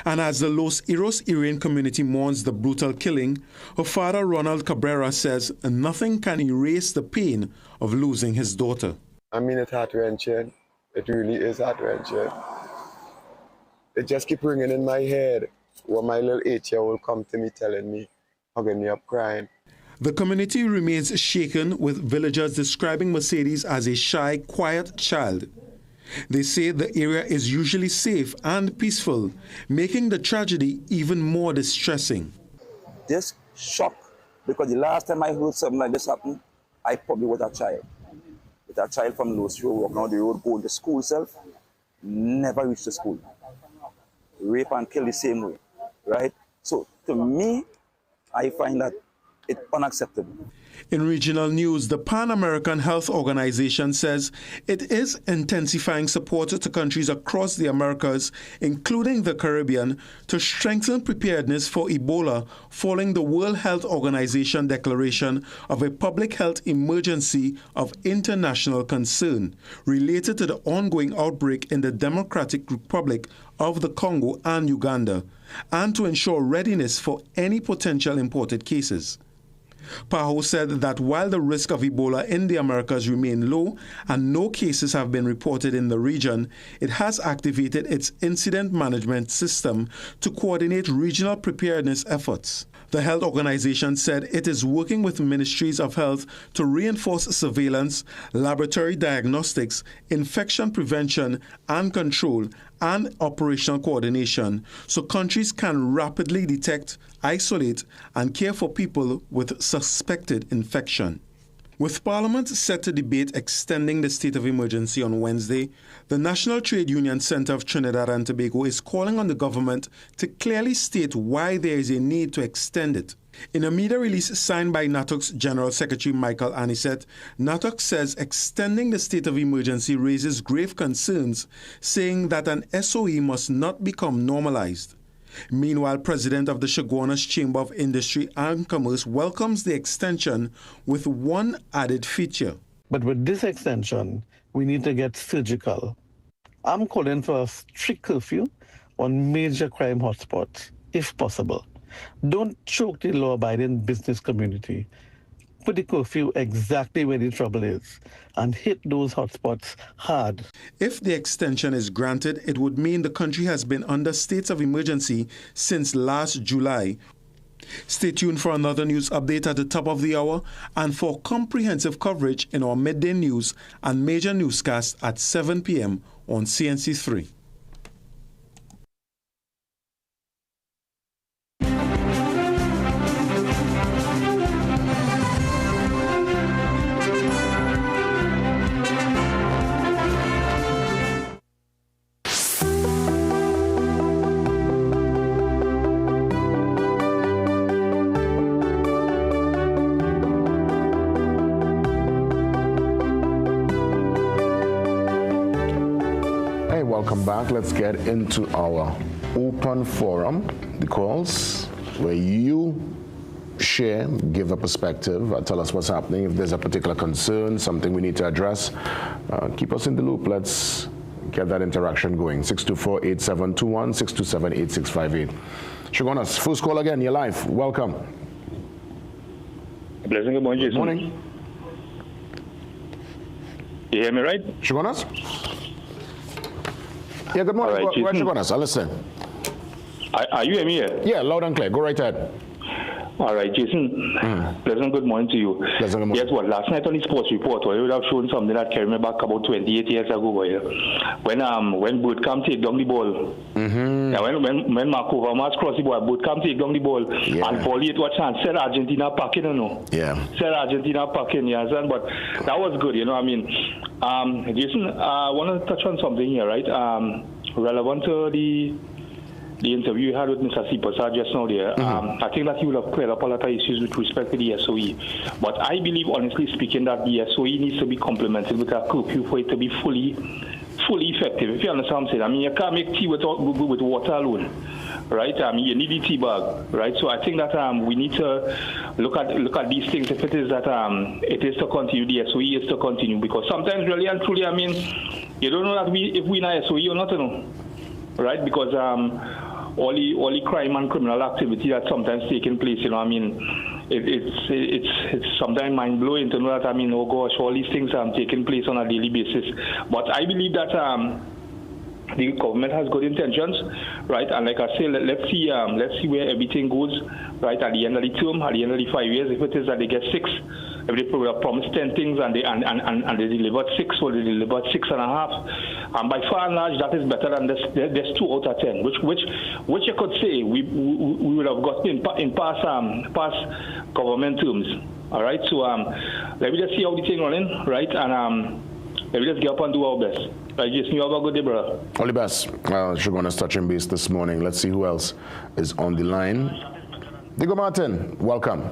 S1: And as the Los Iros Irian community mourns the brutal killing, her father Ronald Cabrera says nothing can erase the pain of losing his daughter.
S2: I mean, it's heart-wrenching. It really is heart-wrenching. It just keeps ringing in my head when my little 8-year-old come to me telling me, hugging me up, crying.
S1: The community remains shaken, with villagers describing Mercedes as a shy, quiet child. They say the area is usually safe and peaceful, making the tragedy even more distressing.
S22: This shock, because the last time I heard something like this happen, I probably was a child. With a child from Los Rio walking on the road, going to school itself, never reached the school. Rape and kill the same way, right? So to me, I find that it's unacceptable.
S1: In regional news, the Pan American Health Organization says it is intensifying support to countries across the Americas, including the Caribbean, to strengthen preparedness for Ebola following the World Health Organization declaration of a public health emergency of international concern related to the ongoing outbreak in the Democratic Republic of the Congo and Uganda, and to ensure readiness for any potential imported cases. PAHO said that while the risk of Ebola in the Americas remain low and no cases have been reported in the region, it has activated its incident management system to coordinate regional preparedness efforts. The health organization said it is working with ministries of health to reinforce surveillance, laboratory diagnostics, infection prevention and control, and operational coordination so countries can rapidly detect, isolate, and care for people with suspected infection. With Parliament set to debate extending the state of emergency on Wednesday, the National Trade Union Centre of Trinidad and Tobago is calling on the government to clearly state why there is a need to extend it. In a media release signed by NATOC's General Secretary Michael Anisette, NATOC says extending the state of emergency raises grave concerns, saying that an SOE must not become normalized. Meanwhile, President of the Chaguanas Chamber of Industry and Commerce welcomes the extension with one added feature.
S23: But with this extension, we need to get surgical. I'm calling for a strict curfew on major crime hotspots, if possible. Don't choke the law-abiding business community. Put the curfew exactly where the trouble is and hit those hotspots hard.
S1: If the extension is granted, it would mean the country has been under states of emergency since last July. Stay tuned for another news update at the top of the hour and for comprehensive coverage in our midday news and major newscasts at 7 p.m. on CNC3.
S3: Welcome back. Let's get into our open forum, the calls, where you share, give a perspective, tell us what's happening. If there's a particular concern, something we need to address, keep us in the loop. Let's get that interaction going. 624-8721, 627-8658. Shagonas, first call again. You're live. Welcome.
S24: Blessing, good morning, Jason.
S3: Good morning.
S24: You hear me right?
S3: Shagonas? Yeah, good morning.
S24: Right,
S3: Shagonas, I'll listen.
S24: Are you hear me here?
S3: Yeah, loud and clear. Go right ahead.
S24: All right, Jason. Pleasant good morning to you.
S3: Pleasant good morning.
S24: Yes, last night on the sports report, you would have shown something that carried me back about 28 years ago, when Brew take down the ball. Yeah, when Mark Overmars crossed the ball, Brew take down the ball, and for it what chance said Argentina packing, said Argentina packing, yes, but that was good, I mean. Jason, I want to touch on something here, right? Relevant to the interview you had with Mr. Sipasa just now there, I think that you will have cleared up a lot of issues with respect to the SOE. But I believe, honestly speaking, that the SOE needs to be complemented with a curfew for it to be fully effective. If you understand what I'm saying, I mean, you can't make tea with water alone, right? I mean, you need the tea bag, right? So I think that we need to look at these things. If it is that it is to continue, the SOE is to continue, because sometimes really and truly, I mean, you don't know that if we in a SOE or not, right? Because all the crime and criminal activity that's sometimes taking place, I mean, it's sometimes mind blowing to know that, I mean, oh gosh, all these things are taking place on a daily basis. But I believe that the government has good intentions, right? And like I say, let's see where everything goes, right? At the end of the term, at the end of the 5 years, if it is that they get 6, if they promised 10 things and they delivered 6, or they delivered 6.5, and by far and large, that is better than this 2 out of 10, which you could say we would have gotten in past government terms. All right, so let me just see how the thing running, right? And let me just get up and do our best. Right, Jason, you have a good day, brother.
S3: All the best. Shogun's touching base this morning. Let's see who else is on the line. Diego Martin, welcome.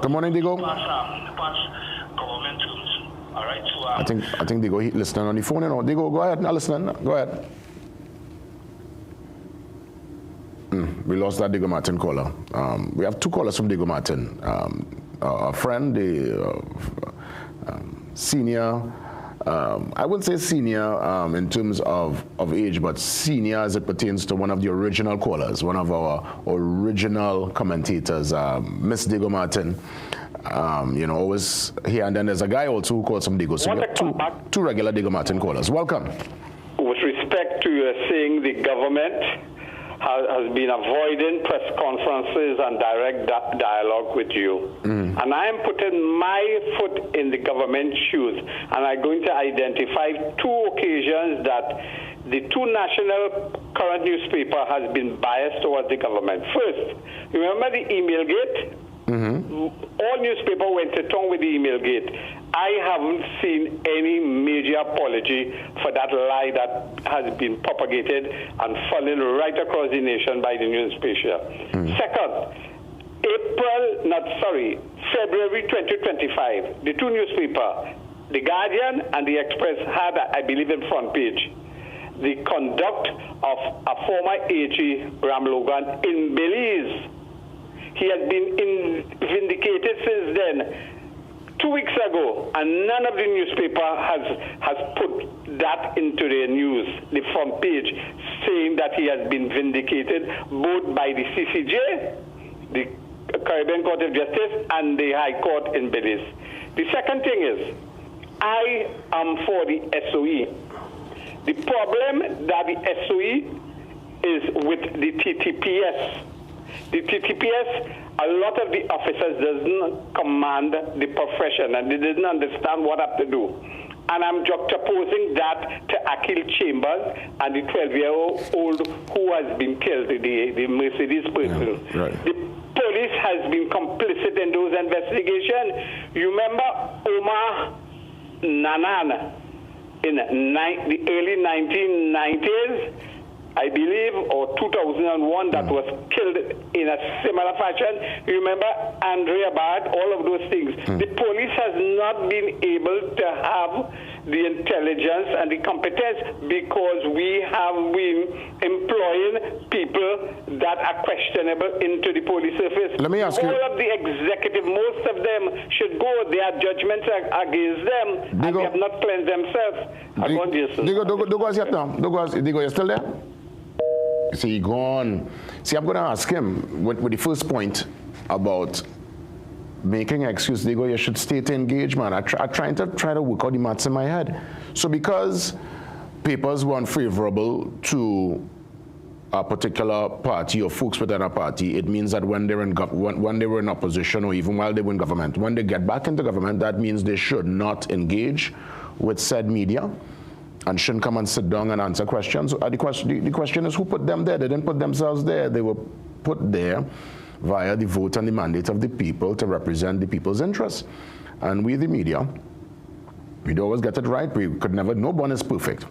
S3: Good morning, Diego. I think Diego listening on the phone. Diego, go ahead. Now listen. Go ahead. We lost that Diego Martin caller. We have 2 callers from Diego Martin. A friend, the senior. I wouldn't say senior in terms of age, but senior as it pertains to one of the original callers, one of our original commentators, Miss Diego Martin. Always here, and then there's a guy also who calls some Diego. So we have two regular Diego Martin callers. Welcome.
S4: With respect to saying the government has been avoiding press conferences and direct dialogue with you. And I am putting my foot in the government shoes, and I'm going to identify 2 occasions that the 2 national current newspaper has been biased towards the government. First, remember the email gate? All newspapers went to town with the email gate. I haven't seen any major apology for that lie that has been propagated and fallen right across the nation by the newspaper. Second, February 2025, the 2 newspapers, The Guardian and The Express, had, I believe, in front page, the conduct of a former AG, Ram Logan, in Belize. He has been vindicated since then. 2 weeks ago, and none of the newspaper has put that into their news, the front page, saying that he has been vindicated both by the CCJ, the Caribbean Court of Justice, and the High Court in Belize. The second thing is, I am for the SOE. The problem that the SOE is with the TTPS. The TTPS, a lot of the officers doesn't command the profession, and they didn't understand what have to do. And I'm juxtaposing that to Akil Chambers and the 12-year-old who has been killed, the Mercedes person.
S3: Yeah, right.
S4: The police has been complicit in those investigations. You remember Omar Nanan in the early 1990s? I believe, or 2001, that was killed in a similar fashion. You remember Andrea Bard, all of those things. The police has not been able to have the intelligence and the competence because we have been employing people that are questionable into the police service.
S3: Let me ask you.
S4: All of the executive, most of them should go. Their judgments are against them, and they have not cleansed themselves.
S3: Diego, you still there? See, he gone. See, I'm going to ask him with the first point about making an excuse. Diego, you should stay to engage, man. I'm trying to work out the maths in my head. So because papers were unfavorable to a particular party or folks within a party, it means that when they're in when they were in opposition or even while they were in government, when they get back into government, that means they should not engage with said media and shouldn't come and sit down and answer questions. The question is, who put them there? They didn't put themselves there. They were put there via the vote and the mandate of the people to represent the people's interests. And we, the media, we'd always get it right. We could never, no one is perfect,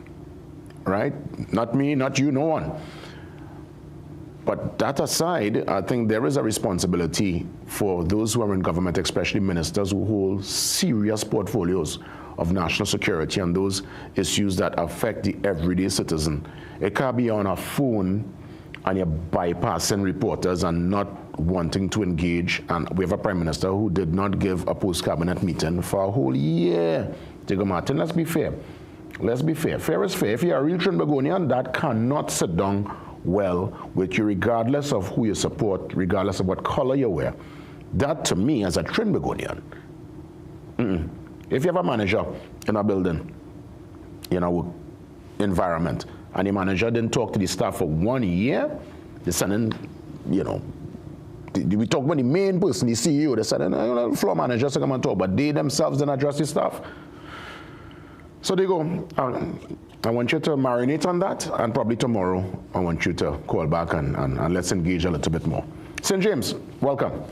S3: right? Not me, not you, no one. But that aside, I think there is a responsibility for those who are in government, especially ministers who hold serious portfolios of national security and those issues that affect the everyday citizen. It can't be on a phone and you're bypassing reporters and not wanting to engage. And we have a prime minister who did not give a post-cabinet meeting for a whole year. Diego Martin, let's be fair. Let's be fair. Fair is fair. If you're a real Trinbagonian, that cannot sit down well with you, regardless of who you support, regardless of what color you wear. That, to me, as a Trinbagonian, if you have a manager in a building, in a work environment, and the manager didn't talk to the staff for 1 year, they're sending, you know, we talk about the main person, the CEO, they're sending floor managers to come and talk, but they themselves didn't address the staff. So they go, I want you to marinate on that, and probably tomorrow I want you to call back and let's engage a little bit more. St. James, welcome.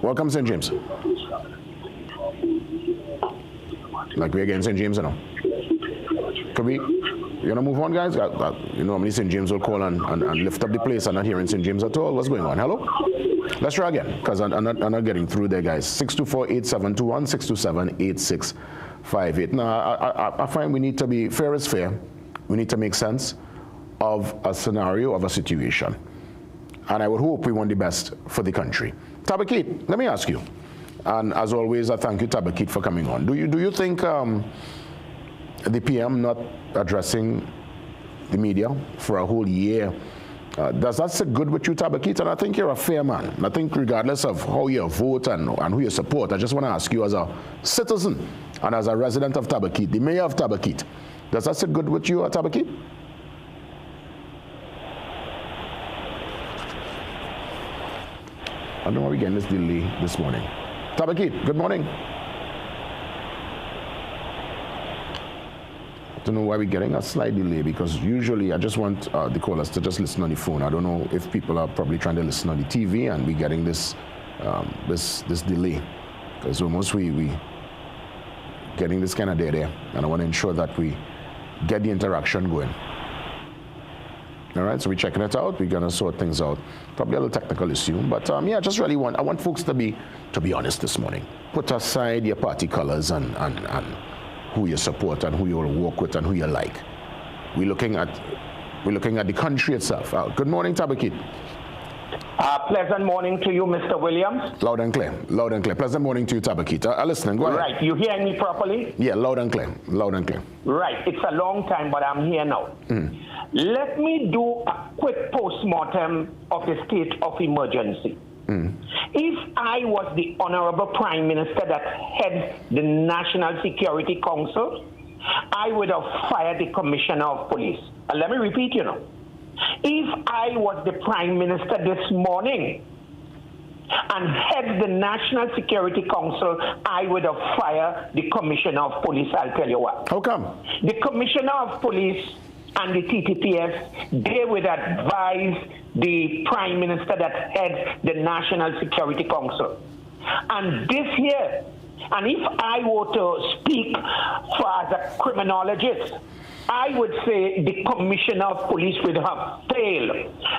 S3: Welcome, St. James. Like we're again, St. James, you know. Could we, you gonna move on, guys? You know, normally St. James will call and lift up the place. I'm not hearing St. James at all. What's going on? Hello? Let's try again, because I'm not getting through there, guys. 624-8721, 627-8658. Now, I find we need to be fair is fair. We need to make sense of a scenario, of a situation. And I would hope we want the best for the country. Tabakit, let me ask you. And as always, I thank you, Tabakit, for coming on. Do you think the PM not addressing the media for a whole year, does that sit good with you, Tabakit? And I think you're a fair man. I think regardless of how you vote and who you support, I just want to ask you as a citizen and as a resident of Tabakit, the mayor of Tabakit, does that sit good with you, Tabakit? I don't know why we're getting this delay this morning. Tabakit, good morning. I don't know why we're getting a slight delay, because usually I just want the callers to just listen on the phone. I don't know if people are probably trying to listen on the TV and we're getting this this delay, because almost we getting this kind of there, and I want to ensure that we get the interaction going. All right, so we're checking it out. We're gonna sort things out. Probably a little technical issue, but yeah, just really I want folks to be honest this morning. Put aside your party colors and who you support and who you will work with and who you like. We're looking at the country itself. Good morning, Tabakit.
S5: Pleasant morning to you, Mr. Williams.
S3: Loud and clear. Loud and clear. Pleasant morning to you, Tabakit. Listening. Go ahead.
S5: Right. You hearing me properly?
S3: Yeah, loud and clear. Loud and clear.
S5: Right. It's a long time, but I'm here now. Let me do a quick post-mortem of the state of emergency. If I was the Honorable Prime Minister that heads the National Security Council, I would have fired the Commissioner of Police. And let me repeat, if I was the Prime Minister this morning and heads the National Security Council, I would have fired the Commissioner of Police. I'll tell you what.
S3: How come?
S5: The Commissioner of Police and the TTPS, they would advise the Prime Minister that heads the National Security Council. And this year, and if I were to speak as a criminologist, I would say the Commissioner of Police would have failed,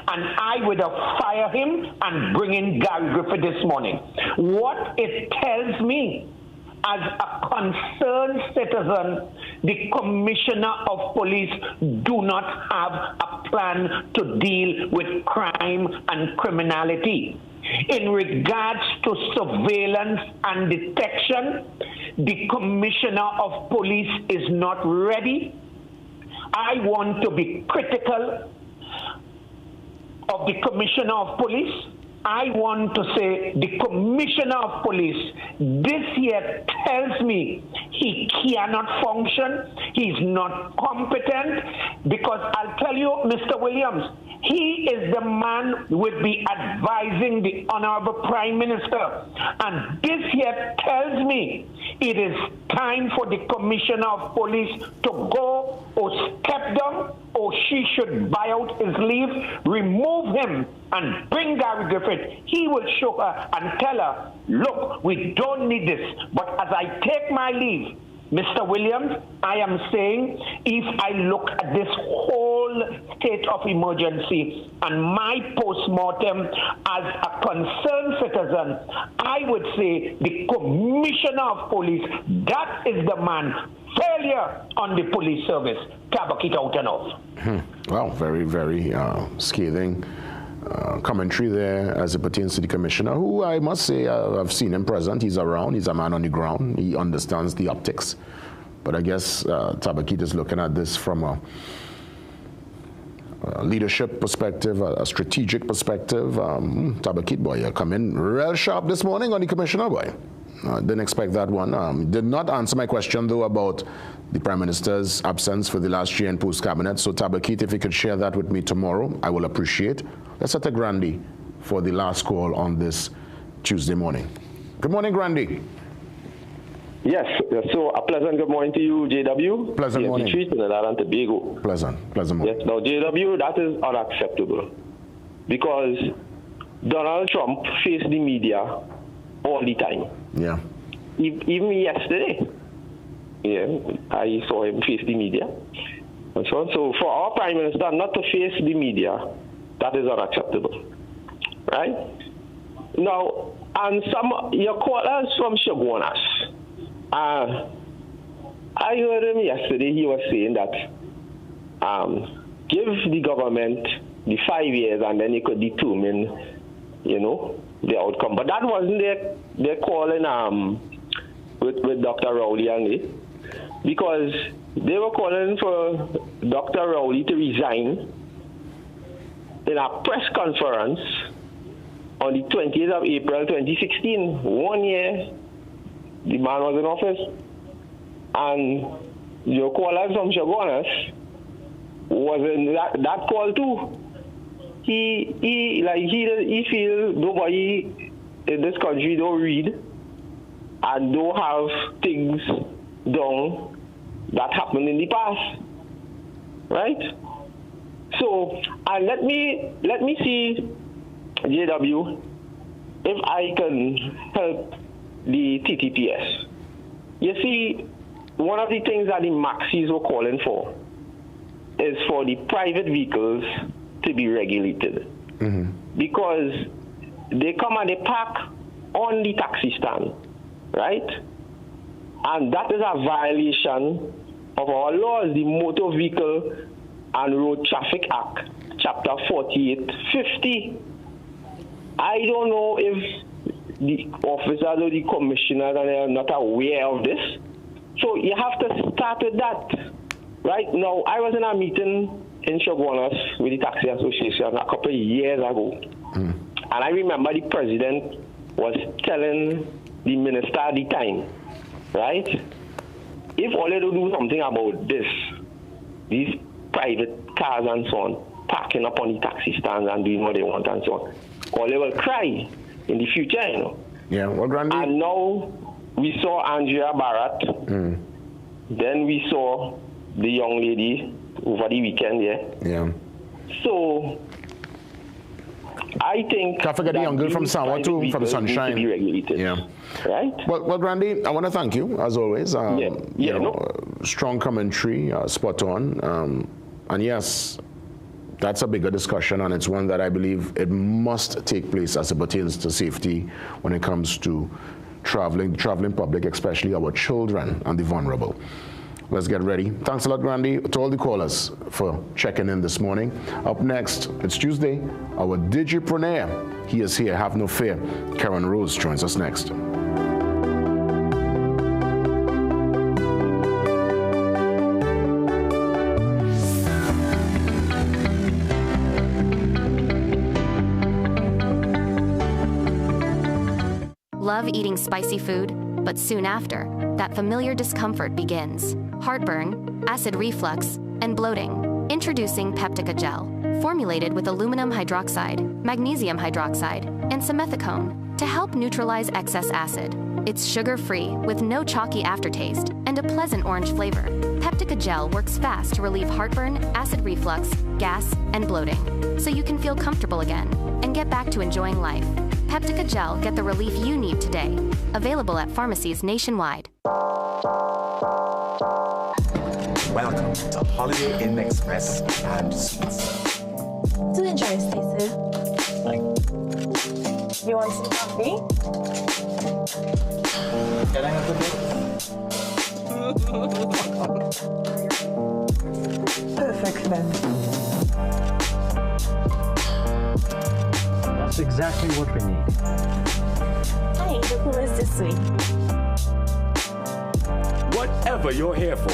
S5: and I would have fired him and bring in Gary Griffith this morning. What it tells me, as a concerned citizen, the Commissioner of Police do not have a plan to deal with crime and criminality. In regards to surveillance and detection, the Commissioner of Police is not ready. I want to be critical of the Commissioner of Police. I want to say the Commissioner of Police this year tells me He cannot function. He's not competent because I'll tell you, Mr. Williams, he is the man who would be advising the Honorable Prime Minister. And this here tells me it is time for the Commissioner of Police to go or step down, or she should buy out his leave, remove him, and bring Gary Griffith. He will show her and tell her, look, we don't need this. But as I take my leave, Mr. Williams, I am saying if I look at this whole state of emergency and my post-mortem as a concerned citizen, I would say the Commissioner of Police, that is the man. Failure on the police service. Tabakita out and off.
S3: Well, very, very scathing commentary there as it pertains to the commissioner, who I must say I've seen him present. He's around. He's a man on the ground. He understands the optics. But I guess Tabakita is looking at this from a leadership perspective, a strategic perspective. Tabakita, boy, you come in real sharp this morning on the commissioner, boy. Didn't expect that one. Did not answer my question, though, about the Prime Minister's absence for the last year in post-cabinet. So, Tabakita, if you could share that with me tomorrow, I will appreciate. Let's set a Grandy for the last call on this Tuesday morning. Good morning, Grandy.
S6: Yes, so a pleasant good morning to you, JW.
S3: Pleasant morning.
S6: Trinidad and Tobago.
S3: Pleasant morning.
S6: Yes, now, JW, that is unacceptable because Donald Trump faced the media all the time.
S3: Yeah.
S6: Even yesterday, I saw him face the media. And so on. So for our Prime Minister not to face the media, that is unacceptable. Right? Now, and some your callers from Chaguanas, I heard him yesterday, he was saying that give the government the 5 years and then he could determine, the outcome. But that wasn't their calling with Dr. Rowley and me, because they were calling for Dr. Rowley to resign in a press conference on the 20th of April 2016, 1 year the man was in office. And your caller from Chaguanas was in that call too. He feels nobody in this country don't read and don't have things done that happened in the past, right? So, and let me see, JW, if I can help the TTPS. You see, one of the things that the Maxis were calling for is for the private vehicles to be regulated, because they come and they park on the taxi stand, right? And that is a violation of our laws, the Motor Vehicle and Road Traffic Act, Chapter 4850. I don't know if the officers or the commissioners are not aware of this. So you have to start with that. Right now, I was in a meeting in Chaguanas with the Taxi Association a couple of years ago. And I remember the president was telling the minister at the time, right? If all they do something about this, these private cars and so on, parking up on the taxi stands and doing what they want and so on, or they will cry in the future,
S3: Yeah, well, Grandy.
S6: And now we saw Andrea Barrett. Then we saw the young lady over the weekend,
S3: Yeah.
S6: So I think
S3: can't forget the young girl from Sawa too, from Sunshine.
S6: Yeah. Right.
S3: Well, Grandy, I want to thank you as always. Strong commentary, spot on, and yes, that's a bigger discussion, and it's one that I believe it must take place as it pertains to safety when it comes to traveling public, especially our children and the vulnerable. Let's get ready. Thanks a lot, Grandy, to all the callers for checking in this morning. Up next, it's Tuesday, our digipreneur. He is here, have no fear. Karen Rose joins us next.
S7: Love eating spicy food, but soon after, that familiar discomfort begins. Heartburn, acid reflux, and bloating. Introducing Peptica Gel, formulated with aluminum hydroxide, magnesium hydroxide, and simethicone to help neutralize excess acid. It's sugar-free with no chalky aftertaste and a pleasant orange flavor. Peptica Gel works fast to relieve heartburn, acid reflux, gas, and bloating, so you can feel comfortable again and get back to enjoying life. Peptica Gel, get the relief you need today. Available at pharmacies nationwide.
S8: Welcome to Holiday Inn Express and Suites.
S12: Do enjoy, Stacey. You want some coffee?
S8: Can I have a
S12: Perfect then.
S13: That's exactly what we need.
S12: Hey, the pool is this way.
S8: Whatever you're here for,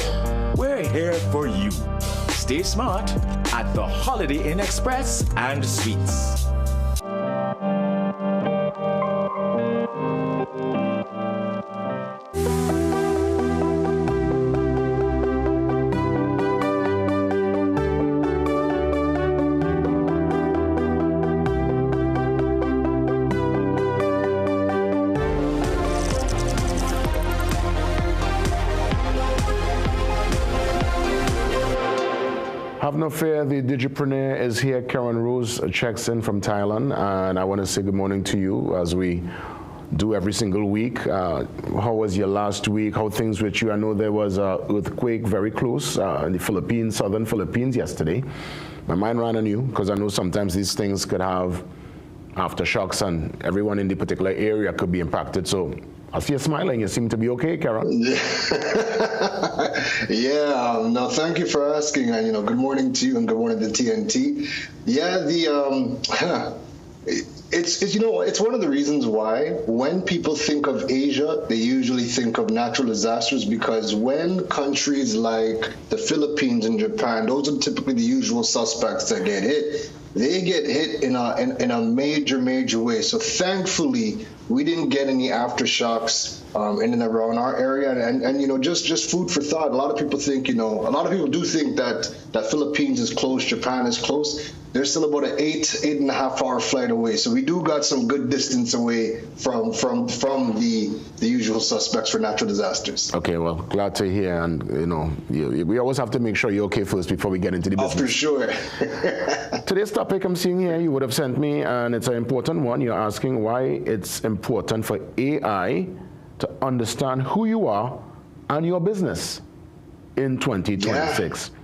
S8: we're here for you. Stay smart at the Holiday Inn Express and Suites.
S3: Have no fear, the Digipreneur is here. Karen Rose checks in from Thailand, and I want to say good morning to you as we do every single week. How was your last week? How things with you? I know there was an earthquake very close in the Philippines, southern Philippines yesterday. My mind ran on you because I know sometimes these things could have aftershocks and everyone in the particular area could be impacted. So I see you smiling. You seem to be okay, Karen.
S25: Yeah, no, thank you for asking. And, good morning to you and good morning to TNT. Yeah, it's one of the reasons why when people think of Asia, they usually think of natural disasters, because when countries like the Philippines and Japan, those are typically the usual suspects that get hit. They get hit in a major way. So thankfully, we didn't get any aftershocks in and around our area. And just food for thought. A lot of people think, a lot of people do think that Philippines is close, Japan is close. They're still about an 8.5 hour flight away. So we do got some good distance away from the usual suspects for natural disasters.
S3: Okay, well, glad to hear. And, we always have to make sure you're okay first before we get into the business.
S25: For sure.
S3: Today's topic I'm seeing here, you would have sent me, and it's an important one. You're asking why it's important for AI to understand who you are and your business in 2026. Yeah.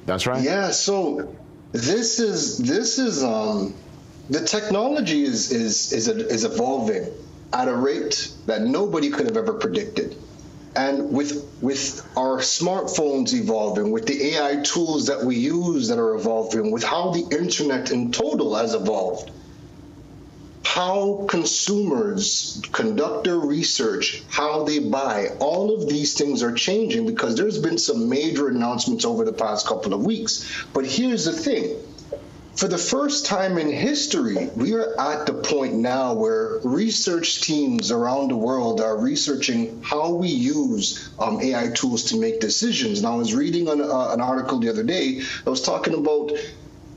S3: That's right.
S25: Yeah. So this is the technology is evolving at a rate that nobody could have ever predicted. And with our smartphones evolving, with the AI tools that we use that are evolving, with how the internet in total has evolved, how consumers conduct their research, how they buy, all of these things are changing because there's been some major announcements over the past couple of weeks. But here's the thing. For the first time in history, we are at the point now where research teams around the world are researching how we use AI tools to make decisions. And I was reading an article the other day that was talking about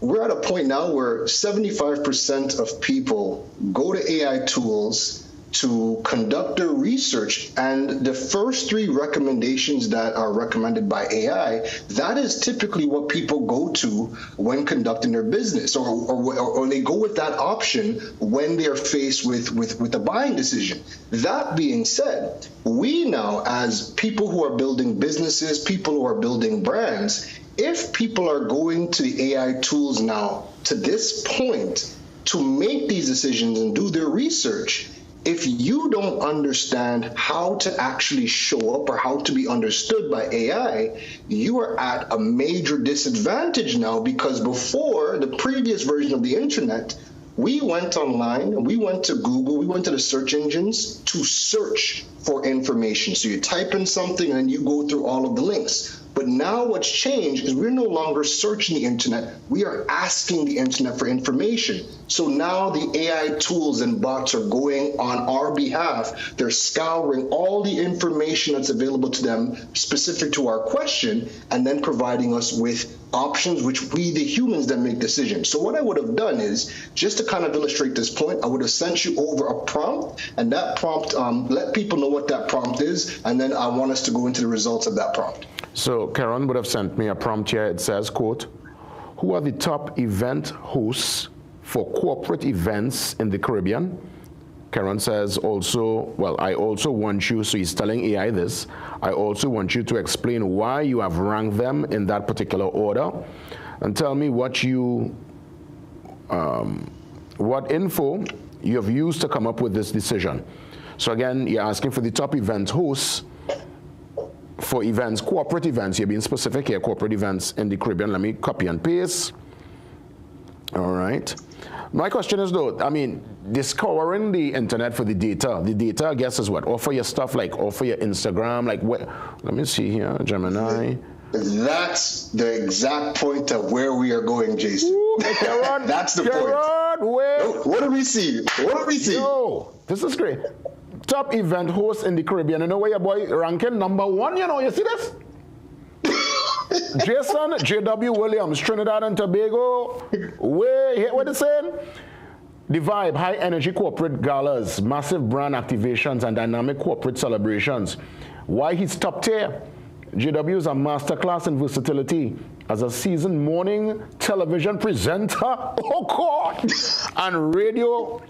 S25: we're at a point now where 75% of people go to AI tools to conduct their research, and the first 3 recommendations that are recommended by AI, that is typically what people go to when conducting their business, or they go with that option when they are faced with a buying decision. That being said, we now, as people who are building businesses, people who are building brands, if people are going to the AI tools now to this point to make these decisions and do their research, if you don't understand how to actually show up or how to be understood by AI, you are at a major disadvantage now, because before, the previous version of the internet, we went online and we went to Google, we went to the search engines to search for information. So you type in something and then you go through all of the links. But now what's changed is we're no longer searching the internet. We are asking the internet for information. So now the AI tools and bots are going on our behalf. They're scouring all the information that's available to them specific to our question and then providing us with options which we, the humans, then make decisions. So what I would have done is, just to kind of illustrate this point, I would have sent you over a prompt, and that prompt, let people know what that prompt is, and then I want us to go into the results of that prompt.
S3: So Karen would have sent me a prompt here. It says, quote, who are the top event hosts for corporate events in the Caribbean? Karen says also, well, I also want you, so he's telling AI this, I also want you to explain why you have ranked them in that particular order, and tell me what info you have used to come up with this decision. So again, you're asking for the top event hosts for events, corporate events. You're being specific here, corporate events in the Caribbean. Let me copy and paste. All right. My question is though, I mean, discovering the internet for the data, I guess, is what? Or for your stuff, like, or for your Instagram, like, what? Let me see here, Gemini.
S25: That's the exact point of where we are going, Jason.
S3: Ooh,
S25: that's the point. What do we see? What do we see?
S3: Yo, this is great. Top event host in the Caribbean. You know where your boy ranking #1, you know, you see this? Jason J.W. Williams, Trinidad and Tobago. What is saying? The vibe, high energy corporate galas, massive brand activations, and dynamic corporate celebrations. Why he's top tier? JW is a masterclass in versatility as a seasoned morning television presenter. Oh God! And radio,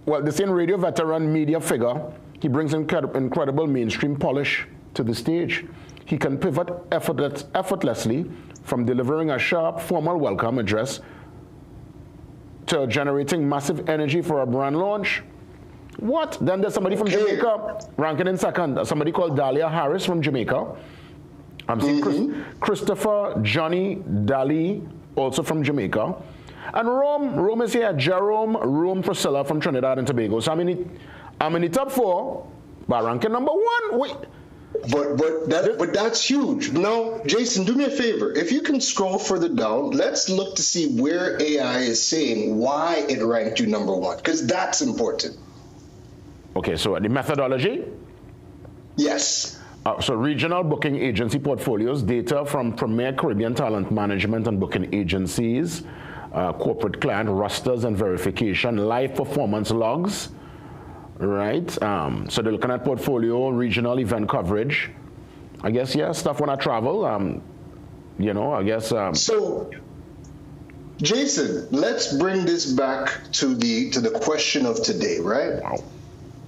S3: well, the same radio veteran media figure. He brings incredible mainstream polish to the stage. He can pivot effortlessly from delivering a sharp, formal welcome address to generating massive energy for a brand launch. What? Then there's somebody from Jamaica ranking in second. Somebody called Dahlia Harris from Jamaica. I'm seeing Christopher Johnny Daly, also from Jamaica. And Rome is here. Rome Priscilla from Trinidad and Tobago. So I'm in the top 4 by ranking #1. Wait.
S25: But that's huge. Now, Jason, do me a favor. If you can scroll further down, let's look to see where AI is saying why it ranked you #1, because that's important.
S3: Okay, so the methodology?
S25: Yes.
S3: So regional booking agency portfolios, data from premier Caribbean talent management and booking agencies, corporate client rosters and verification, live performance logs. Right, so they're looking at portfolio, regional event coverage. I guess, yeah, stuff when I travel, you know, I guess.
S25: So, Jason, let's bring this back to the question of today, right?
S3: Wow.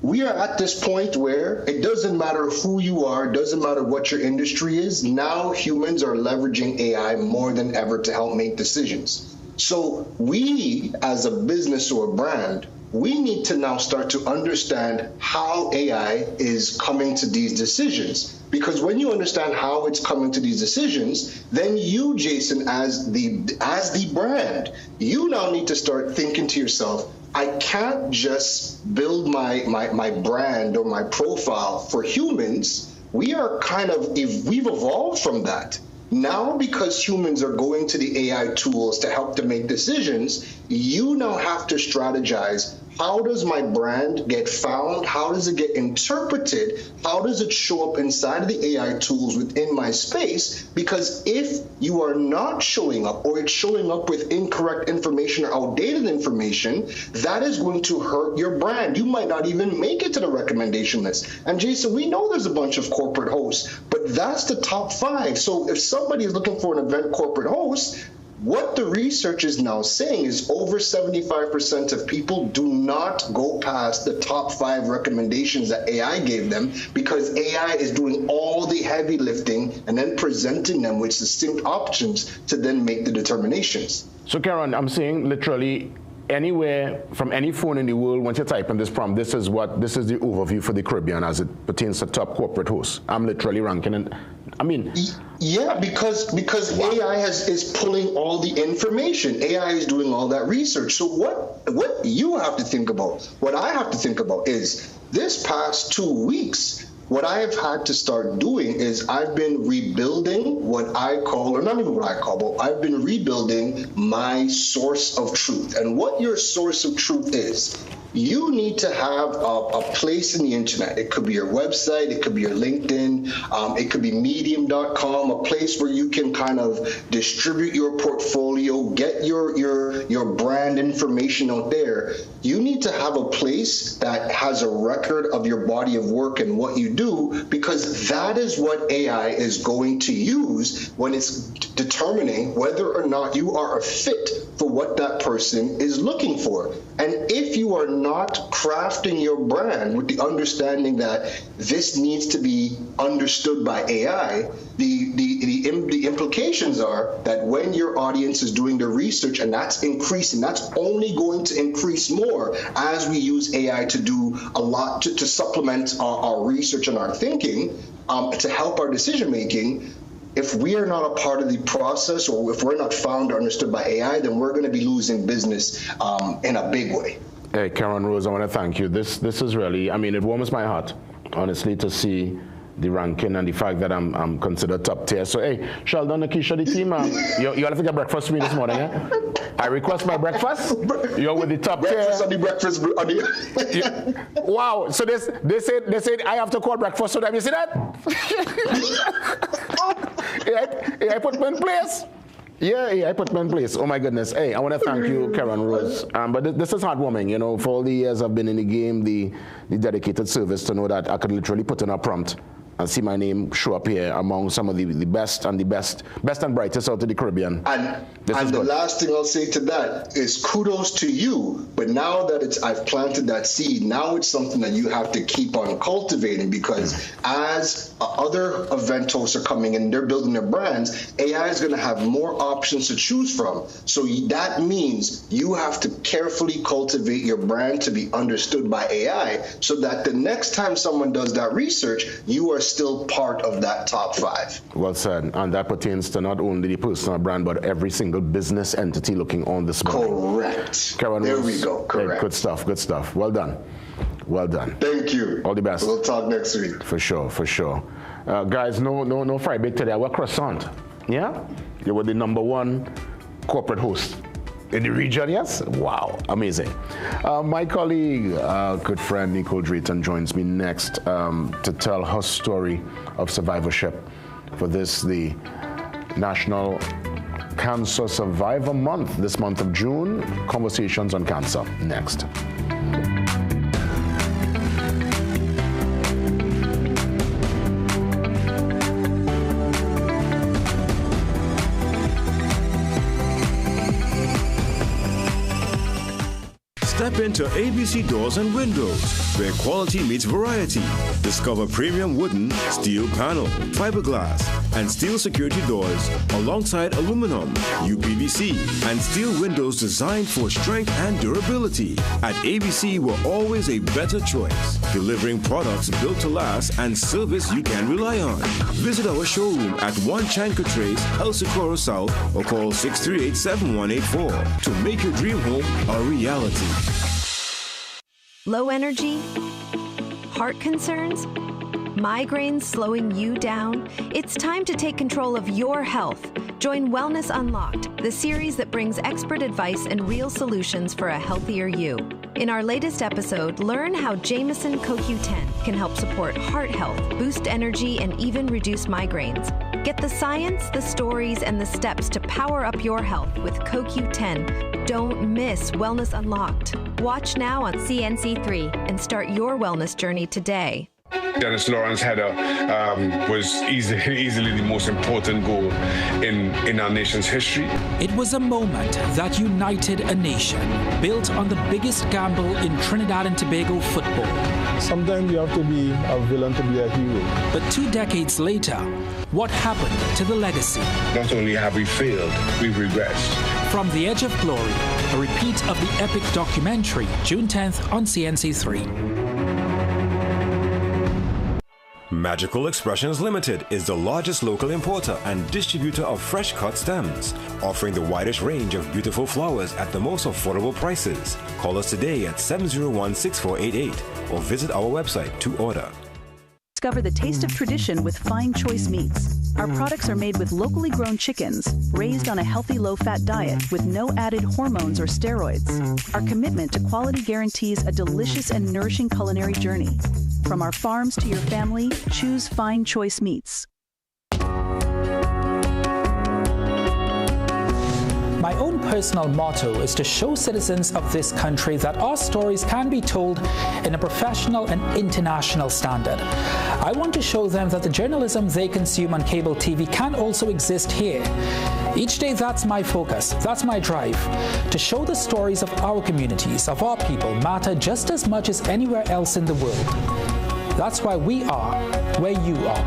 S25: We are at this point where it doesn't matter who you are, doesn't matter what your industry is. Now humans are leveraging AI more than ever to help make decisions. So we, as a business or a brand, we need to now start to understand how AI is coming to these decisions. Because when you understand how it's coming to these decisions, then you, Jason, as the brand, you now need to start thinking to yourself, I can't just build my brand or my profile for humans. We've evolved from that. Now, because humans are going to the AI tools to help them make decisions, you now have to strategize. How does my brand get found? How does it get interpreted? How does it show up inside of the AI tools within my space? Because if you are not showing up, or it's showing up with incorrect information or outdated information, that is going to hurt your brand. You might not even make it to the recommendation list. And Jason, we know there's a bunch of corporate hosts, but that's the top 5. So if somebody is looking for an event corporate host, what the research is now saying is over 75% of people do not go past the top 5 recommendations that AI gave them, because AI is doing all the heavy lifting and then presenting them with distinct options to then make the determinations.
S3: So Karen, I'm saying literally anywhere from any phone in the world, once you type in this prompt, this is the overview for the Caribbean as it pertains to top corporate hosts. I'm literally ranking it. I mean,
S25: yeah, because AI is pulling all the information. AI is doing all that research. So what you have to think about, what I have to think about is this past 2 weeks, what I have had to start doing is I've been rebuilding what I call, or not even what I call, but I've been rebuilding my source of truth. And what your source of truth is, you need to have a place in the internet. It could be your website, it could be your LinkedIn, it could be medium.com, a place where you can kind of distribute your portfolio, get your brand information out there. You need to have a place that has a record of your body of work and what you do, because that is what AI is going to use when it's determining whether or not you are a fit for what that person is looking for. And if you are not crafting your brand with the understanding that this needs to be understood by AI, the implications are that when your audience is doing the research, and that's increasing, that's only going to increase more as we use AI to do a lot to supplement our research and our thinking, to help our decision making. If we are not a part of the process, or if we're not found or understood by AI, then we're going to be losing business in a big way.
S3: Hey, Karen Rose, I want to thank you. This is really, I mean, it warms my heart, honestly, to see the ranking and the fact that I'm considered top tier. So, hey, Sheldon, Nakisha, the team, you have to get breakfast for me this morning, eh? I request my breakfast. You're with the top
S25: breakfast
S3: tier.
S25: On the breakfast. On the
S3: wow. So they said I have to call breakfast to them. You see that? I put me in place. Yeah, I put me in place. Oh my goodness. Hey, I want to thank you, Karen Rose. But this is heartwarming, you know, for all the years I've been in the game, the dedicated service, to know that I could literally put in a prompt and see my name show up here among some of the best and brightest out of the Caribbean.
S25: And the last thing I'll say to that is kudos to you. But now that I've planted that seed, now it's something that you have to keep on cultivating, because as other event hosts are coming in, they're building their brands, AI is going to have more options to choose from. So that means you have to carefully cultivate your brand to be understood by AI, so that the next time someone does that research, you are still part of that top 5.
S3: Well said. And that pertains to not only the personal brand, but every single business entity looking on this morning.
S25: Correct.
S3: Karen
S25: there
S3: Rose,
S25: we go. Correct.
S3: Good stuff. Good stuff. Well done. Well done.
S25: Thank you.
S3: All the best.
S25: We'll talk next week.
S3: For sure. For sure. Guys, no fried bake today. We're croissant. Yeah? You were the #1 corporate host in the region, yes? Wow, amazing. My colleague, good friend Nicole Drayton joins me next to tell her story of survivorship for the National Cancer Survivor Month, this month of June. Conversations on cancer, next.
S11: Step into ABC Doors and Windows, where quality meets variety. Discover premium wooden, steel panel, fiberglass, and steel security doors alongside aluminum, UPVC, and steel windows designed for strength and durability. At ABC, we're always a better choice, delivering products built to last and service you can rely on. Visit our showroom at 1 Chanka Trace, El Socorro South, or call 638-7184 to make your dream home a reality.
S13: Low energy? Heart concerns? Migraines slowing you down? It's time to take control of your health. Join Wellness Unlocked, the series that brings expert advice and real solutions for a healthier you. In our latest episode, learn how Jameson CoQ10 can help support heart health, boost energy, and even reduce migraines. Get the science, the stories, and the steps to power up your health with CoQ10. Don't miss Wellness Unlocked. Watch now on CNC3 and start your wellness journey today.
S14: Dennis Lawrence header was easily the most important goal in our nation's history.
S15: It was a moment that united a nation, built on the biggest gamble in Trinidad and Tobago football.
S17: Sometimes you have to be a villain to be a hero.
S15: But 2 decades later, what happened to the legacy?
S14: Not only have we failed, we've regressed.
S15: From the Edge of Glory, a repeat of the epic documentary, June 10th on CNC3.
S11: Magical Expressions Limited is the largest local importer and distributor of fresh cut stems, offering the widest range of beautiful flowers at the most affordable prices. Call us today at 701-6488 or visit our website to order.
S10: Discover the taste of tradition with Fine Choice Meats. Our products are made with locally grown chickens, raised on a healthy low-fat diet with no added hormones or steroids. Our commitment to quality guarantees a delicious and nourishing culinary journey. From our farms to your family, choose Fine Choice Meats.
S15: My own personal motto is to show citizens of this country that our stories can be told in a professional and international standard. I want to show them that the journalism they consume on cable TV can also exist here. Each day, that's my focus, that's my drive, to show the stories of our communities, of our people, matter just as much as anywhere else in the world. That's why we are where you are.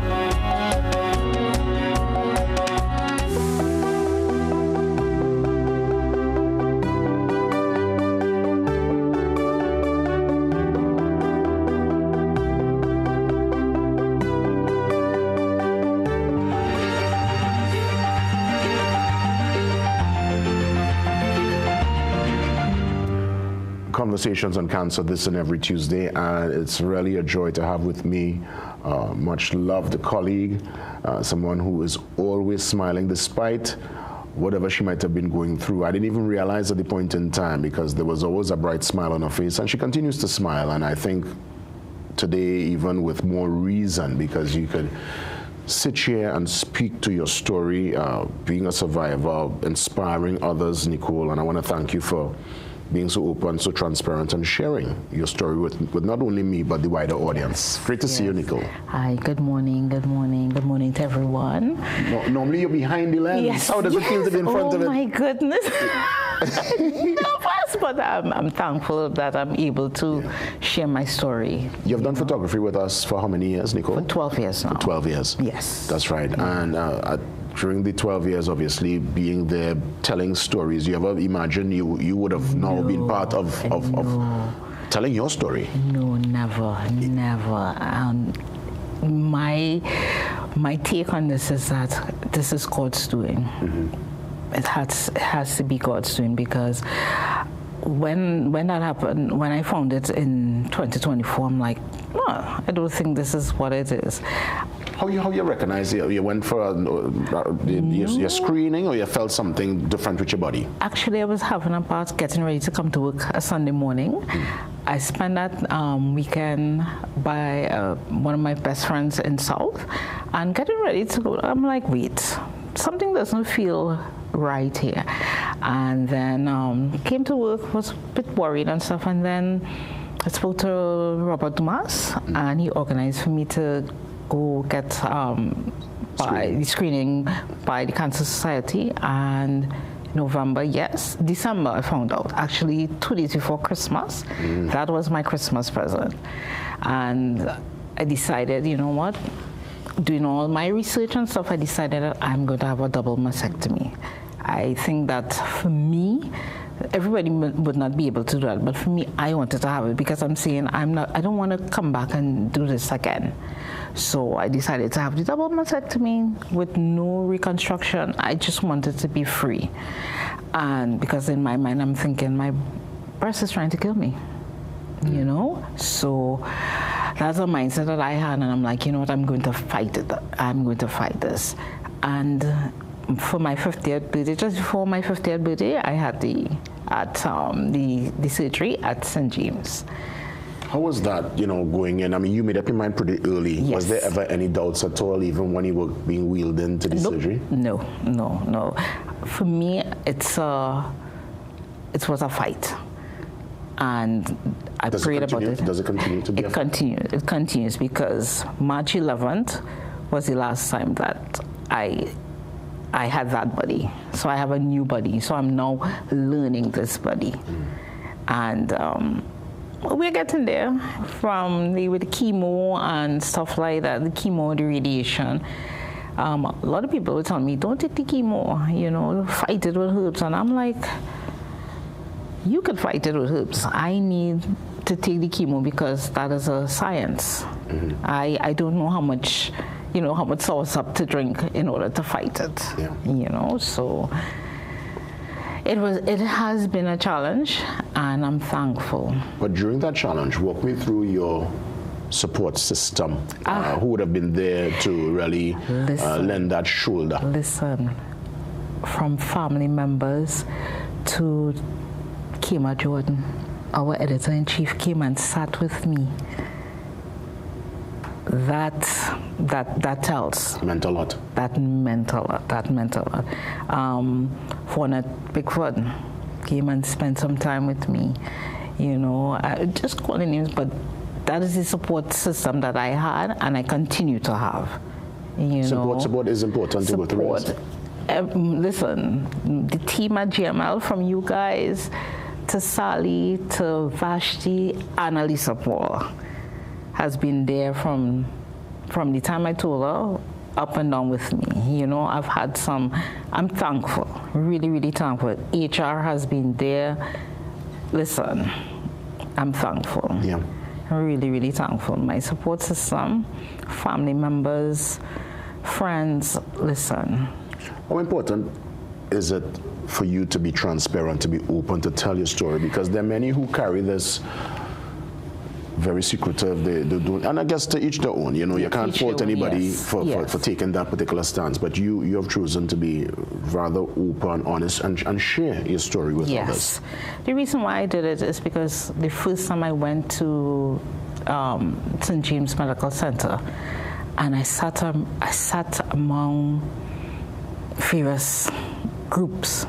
S3: Conversations on cancer this and every Tuesday, and it's really a joy to have with me much loved colleague, someone who is always smiling despite whatever she might have been going through. I didn't even realize at the point in time because there was always a bright smile on her face, and she continues to smile, and I think today even with more reason, because you could sit here and speak to your story, being a survivor, inspiring others, Nicole, and I want to thank you for being so open, so transparent, and sharing your story with not only me, but the wider audience. Great to see you, Nicole.
S16: Hi, good morning, good morning, good morning to everyone.
S3: Normally you're behind the lens.
S16: Yes.
S3: How does it feel to be in front of it?
S16: Oh my goodness. Nervous, but I'm thankful that I'm able to share my story.
S3: You've done photography with us for how many years, Nicole?
S16: For 12 years now.
S3: For 12 years.
S16: Yes.
S3: That's right. And during the 12 years, obviously, being there, telling stories, you ever imagine you would have now been part of telling your story?
S16: No, never. My take on this is that this is God's doing. Mm-hmm. It has to be God's doing, because when that happened, when I found it in 2024, I'm like, I don't think this is what it is.
S3: How you recognize it? You went for your screening, or you felt something different with your body?
S16: Actually, I was having a part getting ready to come to work a Sunday morning. I spent that weekend by one of my best friends in South, and getting ready to go. I'm like, wait, something doesn't feel right here. And then came to work, was a bit worried and stuff, and then I spoke to Robert Dumas, and he organized for me to go get screening by the Cancer Society. And December I found out, actually 2 days before Christmas. That was my Christmas present. And I decided, you know what, doing all my research and stuff, I decided that I'm going to have a double mastectomy. I think that for me, everybody would not be able to do that, but for me, I wanted to have it because I'm saying I don't want to come back and do this again. So I decided to have the double mastectomy with no reconstruction. I just wanted to be free. And because in my mind, I'm thinking my breast is trying to kill me, you know? So that's a mindset that I had, and I'm like, you know what, I'm going to fight it. I'm going to fight this. And for my 50th birthday, just before my 50th birthday, I had the surgery at St. James.
S3: How was that, going in? I mean, you made up your mind pretty early.
S16: Yes.
S3: Was there ever any doubts at all, even when you were being wheeled into the surgery?
S16: No. For me, it was a fight. And I prayed about it.
S3: Does it continue to be a fight?
S16: It continues because March 11th was the last time that I had that body. So I have a new body. So I'm now learning this body. And we're getting there with the chemo and stuff like that, the chemo, the radiation. A lot of people would tell me, don't take the chemo, fight it with herbs. And I'm like, you could fight it with herbs. I need to take the chemo because that is a science. I don't know how much sauerkraut to drink in order to fight it. So it has been a challenge, and I'm thankful.
S3: But during that challenge, walk me through your support system? Who would have been there to really lend that shoulder?
S16: Listen, from family members to Kima Jordan, our editor-in-chief, came and sat with me. That tells.
S3: Meant a lot.
S16: That meant a lot. Fornet Pickford came and spent some time with me. You know, just calling names, but that is the support system that I had and I continue to have.
S3: Support is important to go through it.
S16: Listen, the team at GML, from you guys to Sally to Vashti and Alisa Paul, has been there from the time I told her up and down with me. You know, I've had some, I'm thankful, really, really thankful. HR has been there. Listen, I'm thankful.
S3: Yeah.
S16: Really, really thankful. My support system, family members, friends, listen.
S3: How important is it for you to be transparent, to be open, to tell your story? Because there are many who carry this very secretive, they do, and I guess to each their own. You know, you can't fault anybody for taking that particular stance, but you have chosen to be rather open, honest, and share your story with others.
S16: The reason why I did it is because the first time I went to St. James Medical Center, and I sat among various groups,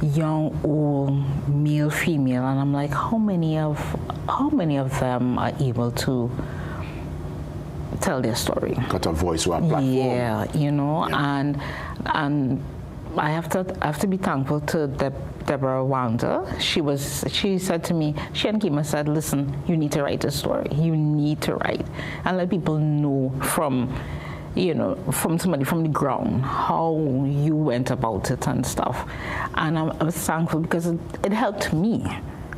S16: young, old, male, female, and I'm like, how many of them are able to tell their story?
S3: Got a voice or a platform.
S16: Yeah, you know, and I have to be thankful to Deborah Wanda. She said to me, she and Kima said, listen, you need to write a story. You need to write and let people know from somebody from the ground, how you went about it and stuff. And I was thankful because it helped me.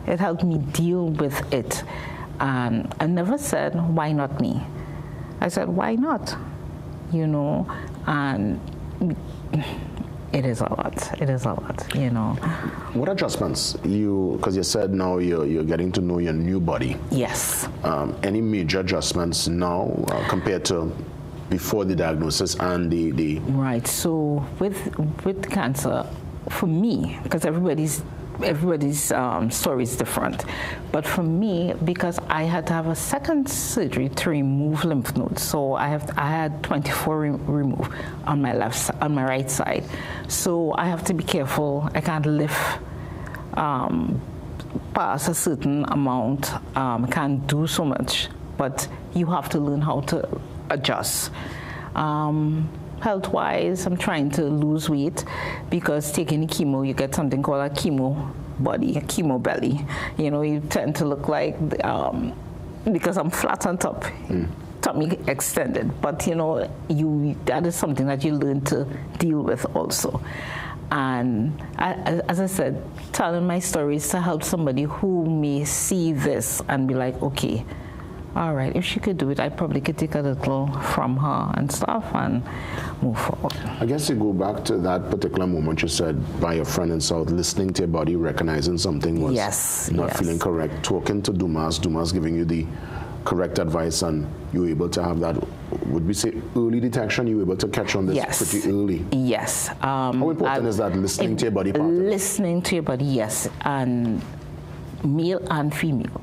S16: It helped me deal with it. And I never said, why not me? I said, why not? You know, and it is a lot. It is a lot, you know.
S3: What adjustments because you said now you're getting to know your new body.
S16: Yes.
S3: Any major adjustments now compared to before the diagnosis and the
S16: Right. So with cancer, for me, because everybody's story is different, but for me, because I had to have a second surgery to remove lymph nodes, so I had 24 removed on my right side. So I have to be careful. I can't lift past a certain amount. I can't do so much, but you have to learn how to adjust. Health-wise, I'm trying to lose weight because taking the chemo, you get something called a chemo body, a chemo belly. You know, you tend to look like, because I'm flat on top, tummy extended. But, you know, that is something that you learn to deal with also. And as I said, telling my stories to help somebody who may see this and be like, okay, all right, if she could do it, I probably could take a little from her and stuff and move forward.
S3: I guess you go back to that particular moment you said by your friend in South, listening to your body, recognizing something was not feeling correct, talking to Dumas giving you the correct advice, and you were able to have that, would we say, early detection? You were able to catch on this pretty early?
S16: Yes.
S3: How important is that, listening to your body part?
S16: Listening to your body, yes. And male and female.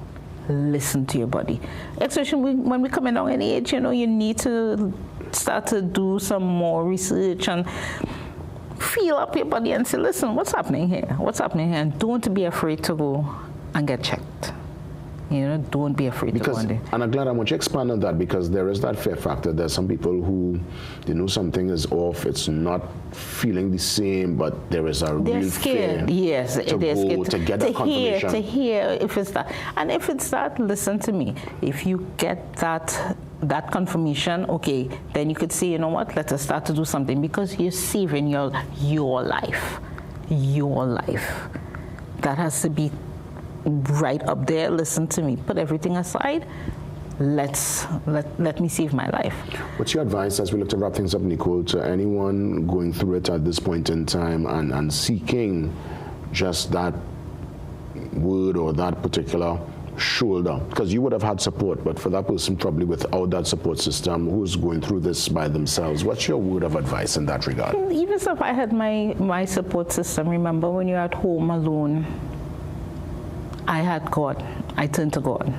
S16: Listen to your body. Especially when we come along in age, you know, you need to start to do some more research and feel up your body and say, listen, what's happening here? What's happening here? And don't be afraid to go and get checked. You know, don't be afraid to go in there.
S3: And I'm glad I want you to expand on that, because there is that fear factor. There's some people who, they know something is off, it's not feeling the same, but there is a real fear.
S16: Yes,
S3: to go to get a confirmation.
S16: To hear if it's that. And if it's that, listen to me. If you get that confirmation, okay, then you could say, you know what, let us start to do something, because you're saving your life. Your life. That has to be right up there. Listen to me. Put everything aside. Let me save my life.
S3: What's your advice, as we look to wrap things up, Nicole, to anyone going through it at this point in time and seeking just that word or that particular shoulder, because you would have had support, but for that person probably without that support system who's going through this by themselves, what's your word of advice in that regard?
S16: Even if I had my support system, remember when you're at home alone, I had God. I turned to God,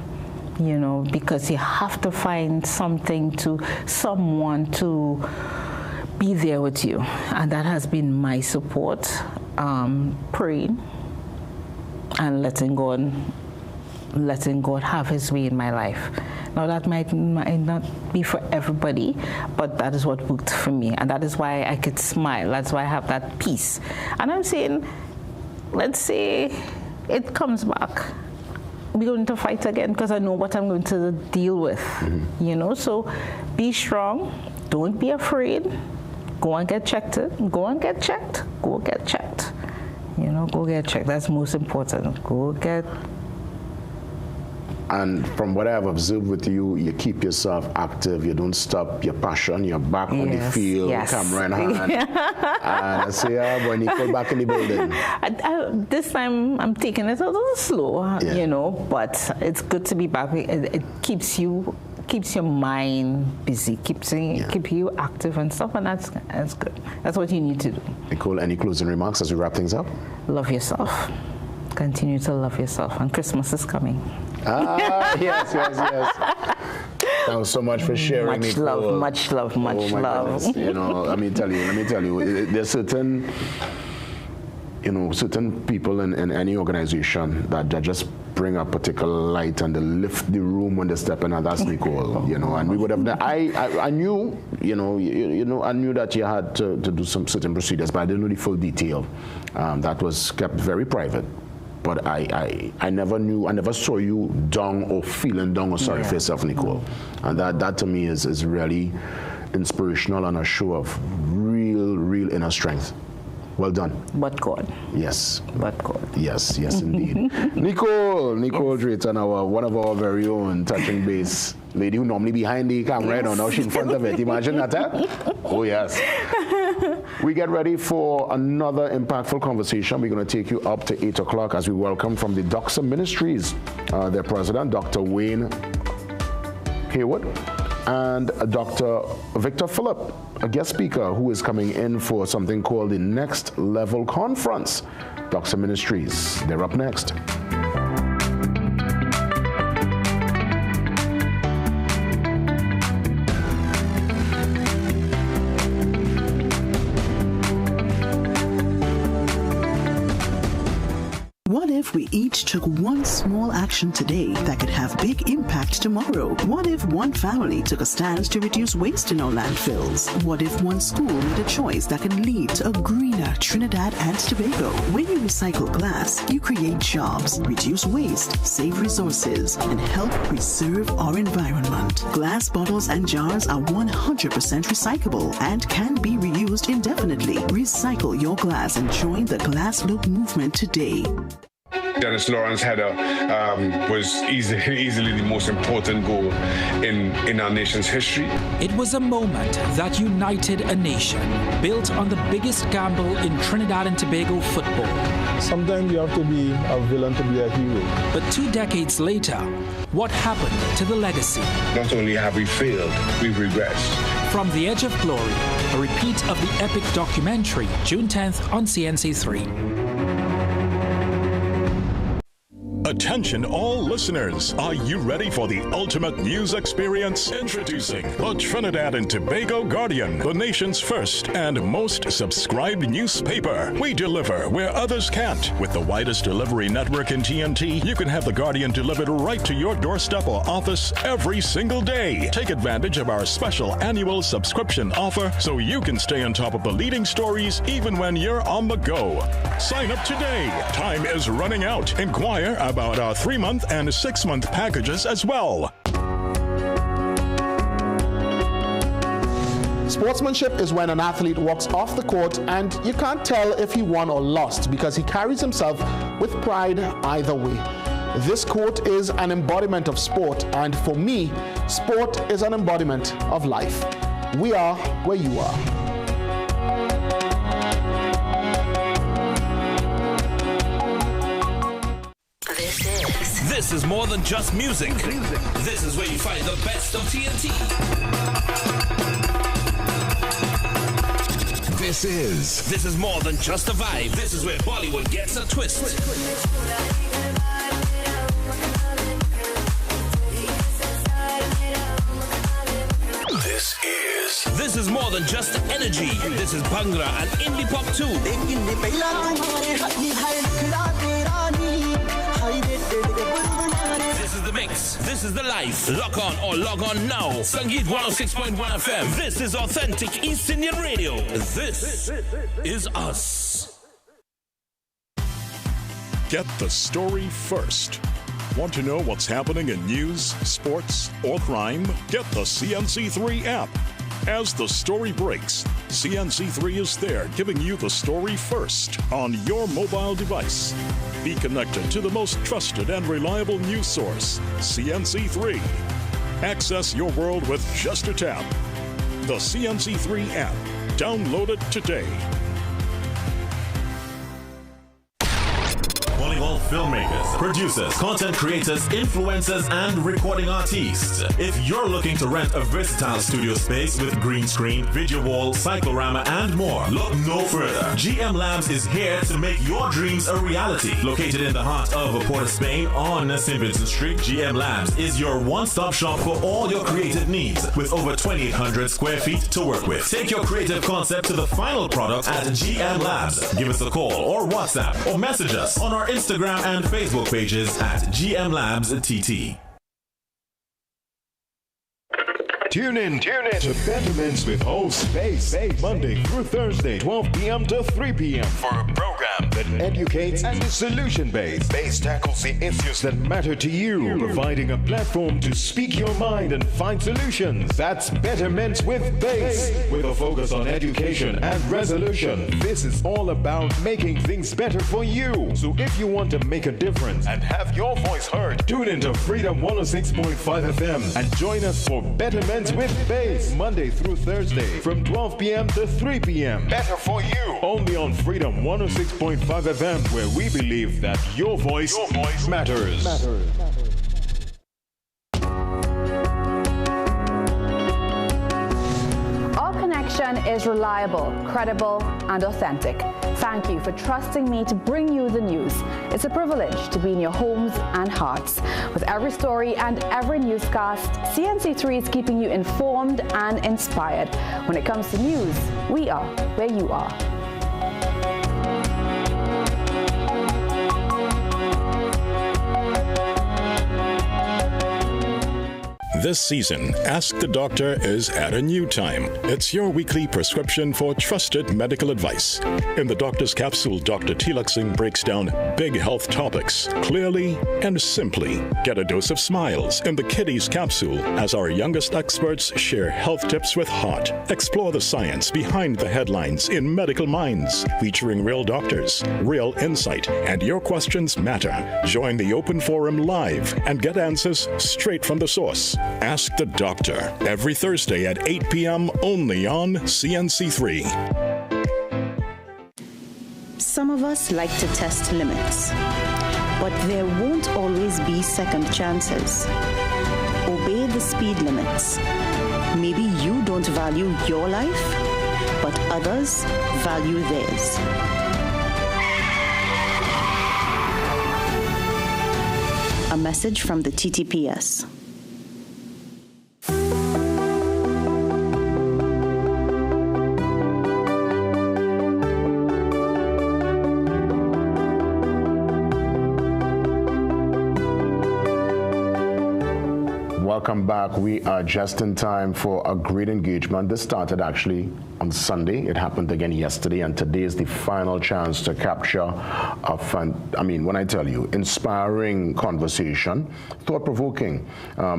S16: you know, because you have to find someone to be there with you, and that has been my support. Praying and letting God have His way in my life. Now that might not be for everybody, but that is what worked for me, and that is why I could smile. That's why I have that peace. And I'm saying, let's say it comes back, we're going to fight again, because I know what I'm going to deal with. You know, so be strong. Don't be afraid. Go and get checked. Go and get checked. Go get checked. You know, go get checked. That's most important. Go get.
S3: And from what I've observed with you, you keep yourself active. You don't stop your passion. You're back on the field, camera in hand. And I say, when you go back in the building.
S16: This time I'm taking it a little slow, you know, but it's good to be back. It keeps your mind busy, keep you active and stuff, and that's good. That's what you need to do.
S3: Nicole, any closing remarks as we wrap things up?
S16: Love yourself. Continue to love yourself, and Christmas is coming.
S3: Yes. Thanks so much for sharing.
S16: Much love.
S3: Goodness. You know, let me tell you, there's certain people in any organization that just bring a particular light and they lift the room when they step in, and that's Nicole. You know, and we would have. I knew, I knew that you had to do some certain procedures, but I didn't know the full detail. That was kept very private. But I never saw you down or feeling down or sorry for yourself, Nicole. And that to me is really inspirational and a show of real inner strength. Well done.
S16: But God.
S3: Yes.
S16: But God.
S3: Yes, indeed. Nicole Drayton, one of our very own touching base lady who normally behind the camera, now she's in front of it. Imagine that, huh? Oh, yes. We get ready for another impactful conversation. We're going to take you up to 8 o'clock as we welcome from the Doxa Ministries, their president, Dr. Wayne Haywood, and Dr. Victor Phillip, a guest speaker who is coming in for something called the Next Level Conference. Doxa Ministries, they're up next.
S9: What if we each took one small action today that could have big impact tomorrow? What if one family took a stand to reduce waste in our landfills? What if one school made a choice that can lead to a greener Trinidad and Tobago? When you recycle glass, you create jobs, reduce waste, save resources, and help preserve our environment. Glass bottles and jars are 100% recyclable and can be reused indefinitely. Recycle your glass and join the Glass Loop movement today.
S14: Dennis Lawrence had was easily the most important goal in our nation's history.
S15: It was a moment that united a nation, built on the biggest gamble in Trinidad and Tobago football.
S17: Sometimes you have to be a villain to be a hero.
S15: But 2 decades later, what happened to the legacy?
S14: Not only have we failed, we've regressed.
S15: From the Edge of Glory, a repeat of the epic documentary, June 10th on CNC3.
S18: Attention all listeners, are you ready for the ultimate news experience? Introducing the Trinidad and Tobago Guardian, the nation's first and most subscribed newspaper. We deliver where others can't. With the widest delivery network in TNT, you can have the Guardian delivered right to your doorstep or office every single day. Take advantage of our special annual subscription offer so you can stay on top of the leading stories even when you're on the go. Sign up today. Time is running out. Inquire about our 3-month and 6-month packages as well.
S19: Sportsmanship is when an athlete walks off the court and you can't tell if he won or lost because he carries himself with pride either way. This quote is an embodiment of sport, and for me, sport is an embodiment of life. We are where you are.
S2: This is more than just music. This is where you find the best of TNT. This is more than just a vibe. This is where Bollywood gets a twist. This is more than just energy. This is Bhangra and indie pop too. This is the mix. This is the life. Lock on or log on now. Sangeet 106.1 FM. This is authentic East Indian radio. This is us.
S18: Get the story first. Want to know what's happening in news, sports, or crime? Get the CNC3 app. As the story breaks, CNC3 is there giving you the story first on your mobile device. Be connected to the most trusted and reliable news source, CNC3. Access your world with just a tap. The CNC3 app. Download it today.
S20: Volleyball filmmakers, producers, content creators, influencers, and recording artists. If you're looking to rent a versatile studio space with green screen, video wall, cyclorama, and more, look no further. GM Labs is here to make your dreams a reality. Located in the heart of Port of Spain on St. Vincent Street, GM Labs is your one-stop shop for all your creative needs with over 2,800 square feet to work with. Take your creative concept to the final product at GM Labs. Give us a call or WhatsApp or message us on our Instagram and Facebook pages at GM Labs TT.
S21: Tune in to Betterments with host Space, Monday through Thursday, 12 p.m. to 3 p.m. for a program that educates and is solution-based. Space tackles the issues that matter to you, providing a platform to speak your mind and find solutions. That's Betterments with Base, with a focus on education and resolution. This is all about making things better for you. So if you want to make a difference and have your voice heard, tune into Freedom 106.5 FM and join us for Betterments with Base, Monday through Thursday from 12 p.m. to 3 p.m. Better for you. Only on Freedom 106.5 FM, where we believe that your voice matters.
S22: Our connection is reliable, credible, and authentic. Thank you for trusting me to bring you the news. It's a privilege to be in your homes and hearts. With every story and every newscast, CNC3 is keeping you informed and inspired. When it comes to news, we are where you are.
S18: This season, Ask the Doctor is at a new time. It's your weekly prescription for trusted medical advice. In the Doctor's Capsule, Dr. Tilak Singh breaks down big health topics clearly and simply. Get a dose of smiles in the Kiddies Capsule as our youngest experts share health tips with heart. Explore the science behind the headlines in Medical Minds, featuring real doctors, real insight, and your questions matter. Join the open forum live and get answers straight from the source. Ask the Doctor, every Thursday at 8 p.m. only on CNC3.
S23: Some of us like to test limits, but there won't always be second chances. Obey the speed limits. Maybe you don't value your life, but others value theirs. A message from the TTPS.
S3: Welcome back. We are just in time for a great engagement. This started actually on Sunday. It happened again yesterday, and today is the final chance to capture a when I tell you, inspiring conversation, thought-provoking,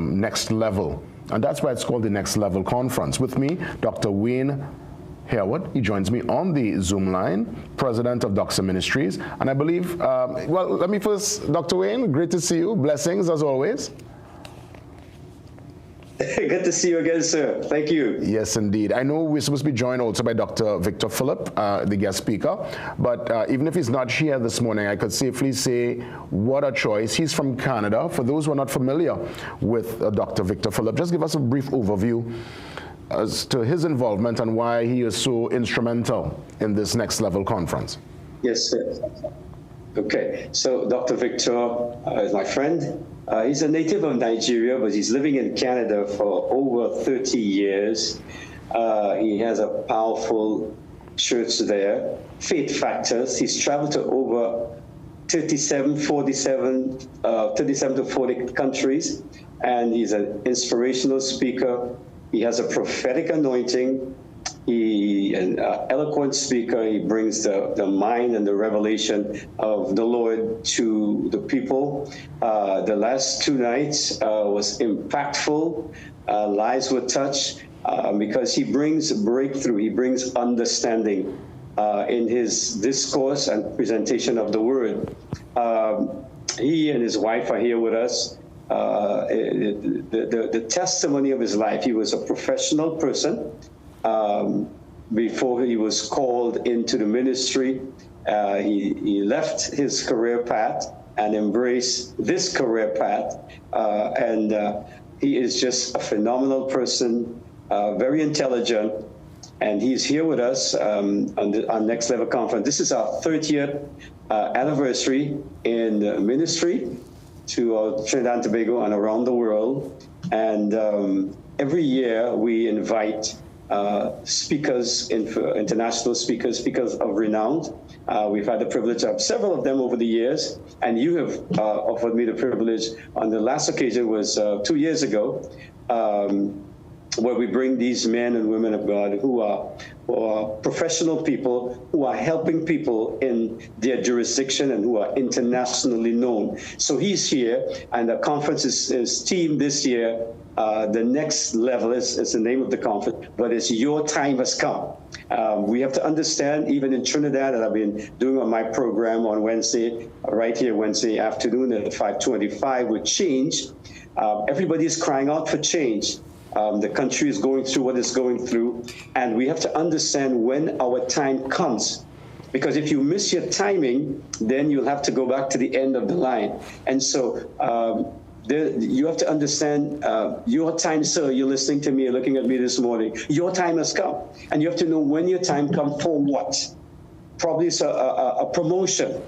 S3: next level. And that's why it's called the Next Level Conference. With me, Dr. Wayne Harewood. He joins me on the Zoom line, president of Doxa Ministries. And I believe, let me first, Dr. Wayne, great to see you. Blessings as always.
S1: Good to see you again, sir. Thank you.
S3: Yes, indeed. I know we're supposed to be joined also by Dr. Victor Phillip, the guest speaker, but even if he's not here this morning, I could safely say what a choice. He's from Canada. For those who are not familiar with Dr. Victor Phillip, just give us a brief overview as to his involvement and why he is so instrumental in this Next Level conference.
S1: Yes, sir. Okay, so Dr. Victor is my friend. He's a native of Nigeria, but he's living in Canada for over 30 years. He has a powerful church there, Faith Factors. He's traveled to over 37 to 40 countries, and he's an inspirational speaker. He has a prophetic anointing. He's an eloquent speaker. He brings the mind and the revelation of the Lord to the people. The last 2 nights was impactful. Lives were touched because he brings breakthrough. He brings understanding in his discourse and presentation of the word. He and his wife are here with us. The testimony of his life, he was a professional person. Before he was called into the ministry, he left his career path and embraced this career path. And he is just a phenomenal person, very intelligent. And he's here with us on Next Level Conference. This is our 30th anniversary in ministry to Trinidad and Tobago and around the world. And every year we invite speakers, international speakers of renown. We've had the privilege of several of them over the years, and you have offered me the privilege on the last occasion was 2 years ago, where we bring these men and women of God who are professional people, who are helping people in their jurisdiction and who are internationally known. So he's here, and the conference is themed this year. The Next Level is the name of the conference, but it's Your Time Has Come. We have to understand, even in Trinidad, that I've been doing on my program on Wednesday, right here Wednesday afternoon at 5:25 with change. Everybody is crying out for change. The country is going through what it's going through, and we have to understand when our time comes. Because if you miss your timing, then you'll have to go back to the end of the line. And so you have to understand your time, sir. You're listening to me, you're looking at me this morning. Your time has come. And you have to know when your time comes for what. Probably it's a promotion.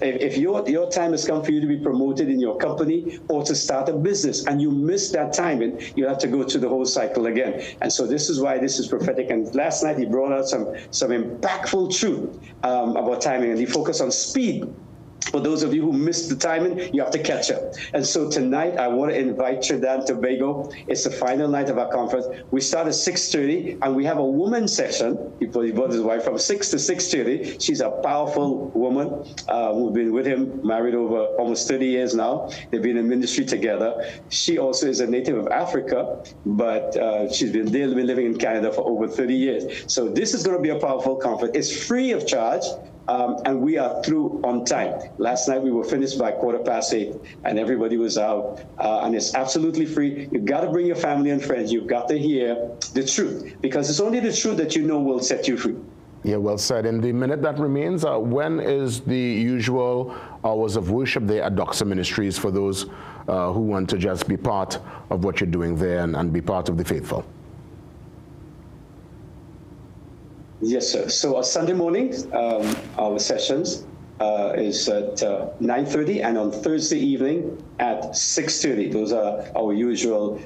S1: If your time has come for you to be promoted in your company or to start a business and you miss that time, and you have to go through the whole cycle again. And so this is why this is prophetic. And last night he brought out some impactful truth about timing, and he focused on speed. For those of you who missed the timing, you have to catch up. And so tonight, I want to invite Trinidad and Tobago. It's the final night of our conference. We start at 6:30, and we have a woman session. He brought his wife from 6 to 6:30. She's a powerful woman who's been with him, married over almost 30 years now. They've been in ministry together. She also is a native of Africa, but they've been living in Canada for over 30 years. So this is going to be a powerful conference. It's free of charge. And we are through on time. Last night we were finished by 8:15, and everybody was out. And it's absolutely free. You've got to bring your family and friends. You've got to hear the truth, because it's only the truth that you know will set you free.
S3: Yeah, well said. In the minute that remains, when is the usual hours of worship there at Doxa Ministries for those who want to just be part of what you're doing there and be part of the faithful?
S1: Yes, sir. So on Sunday mornings, our sessions is at 9:30, and on Thursday evening at 6:30. Those are our usual,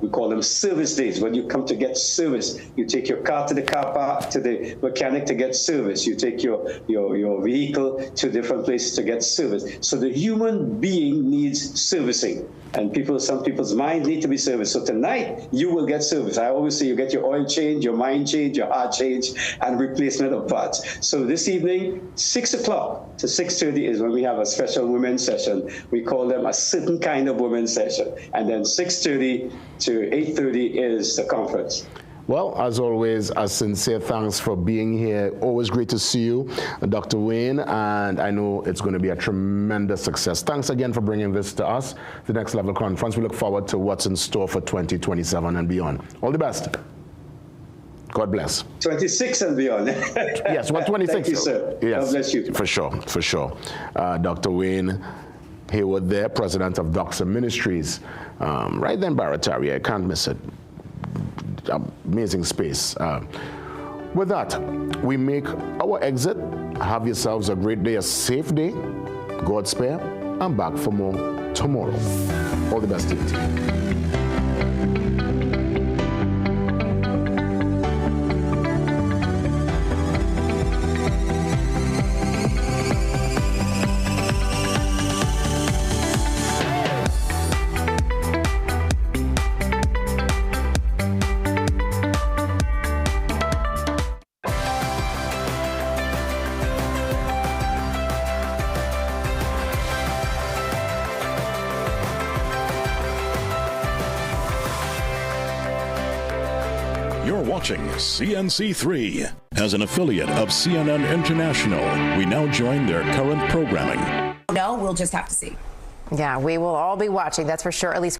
S1: we call them service days. When you come to get service, you take your car to the car park, to the mechanic to get service. You take your vehicle to different places to get service. So the human being needs servicing. And some people's minds need to be serviced. So tonight, you will get service. I always say you get your oil change, your mind change, your heart change, and replacement of parts. So this evening, 6 o'clock to 6:30 is when we have a special women's session. We call them a certain kind of women's session. And then 6:30 to 8:30 is the conference.
S3: Well, as always, a sincere thanks for being here. Always great to see you, Dr. Wayne, and I know it's going to be a tremendous success. Thanks again for bringing this to us, the Next Level Conference. We look forward to what's in store for 2027 and beyond. All the best. God bless.
S1: 26 and beyond.
S3: Yes, 26.
S1: Thank you, sir.
S3: Yes,
S1: God bless you.
S3: For sure, for sure. Dr. Wayne Hayward there, president of Doxa Ministries, right there in Barataria. I can't miss it. Amazing space. With that, we make our exit. Have yourselves a great day, a safe day. God spare. I'm back for more tomorrow. All the best to you.
S18: You're watching CNC3. As an affiliate of CNN International, we now join their current programming.
S4: No, we'll just have to see. Yeah, we will all be watching, that's for sure. At least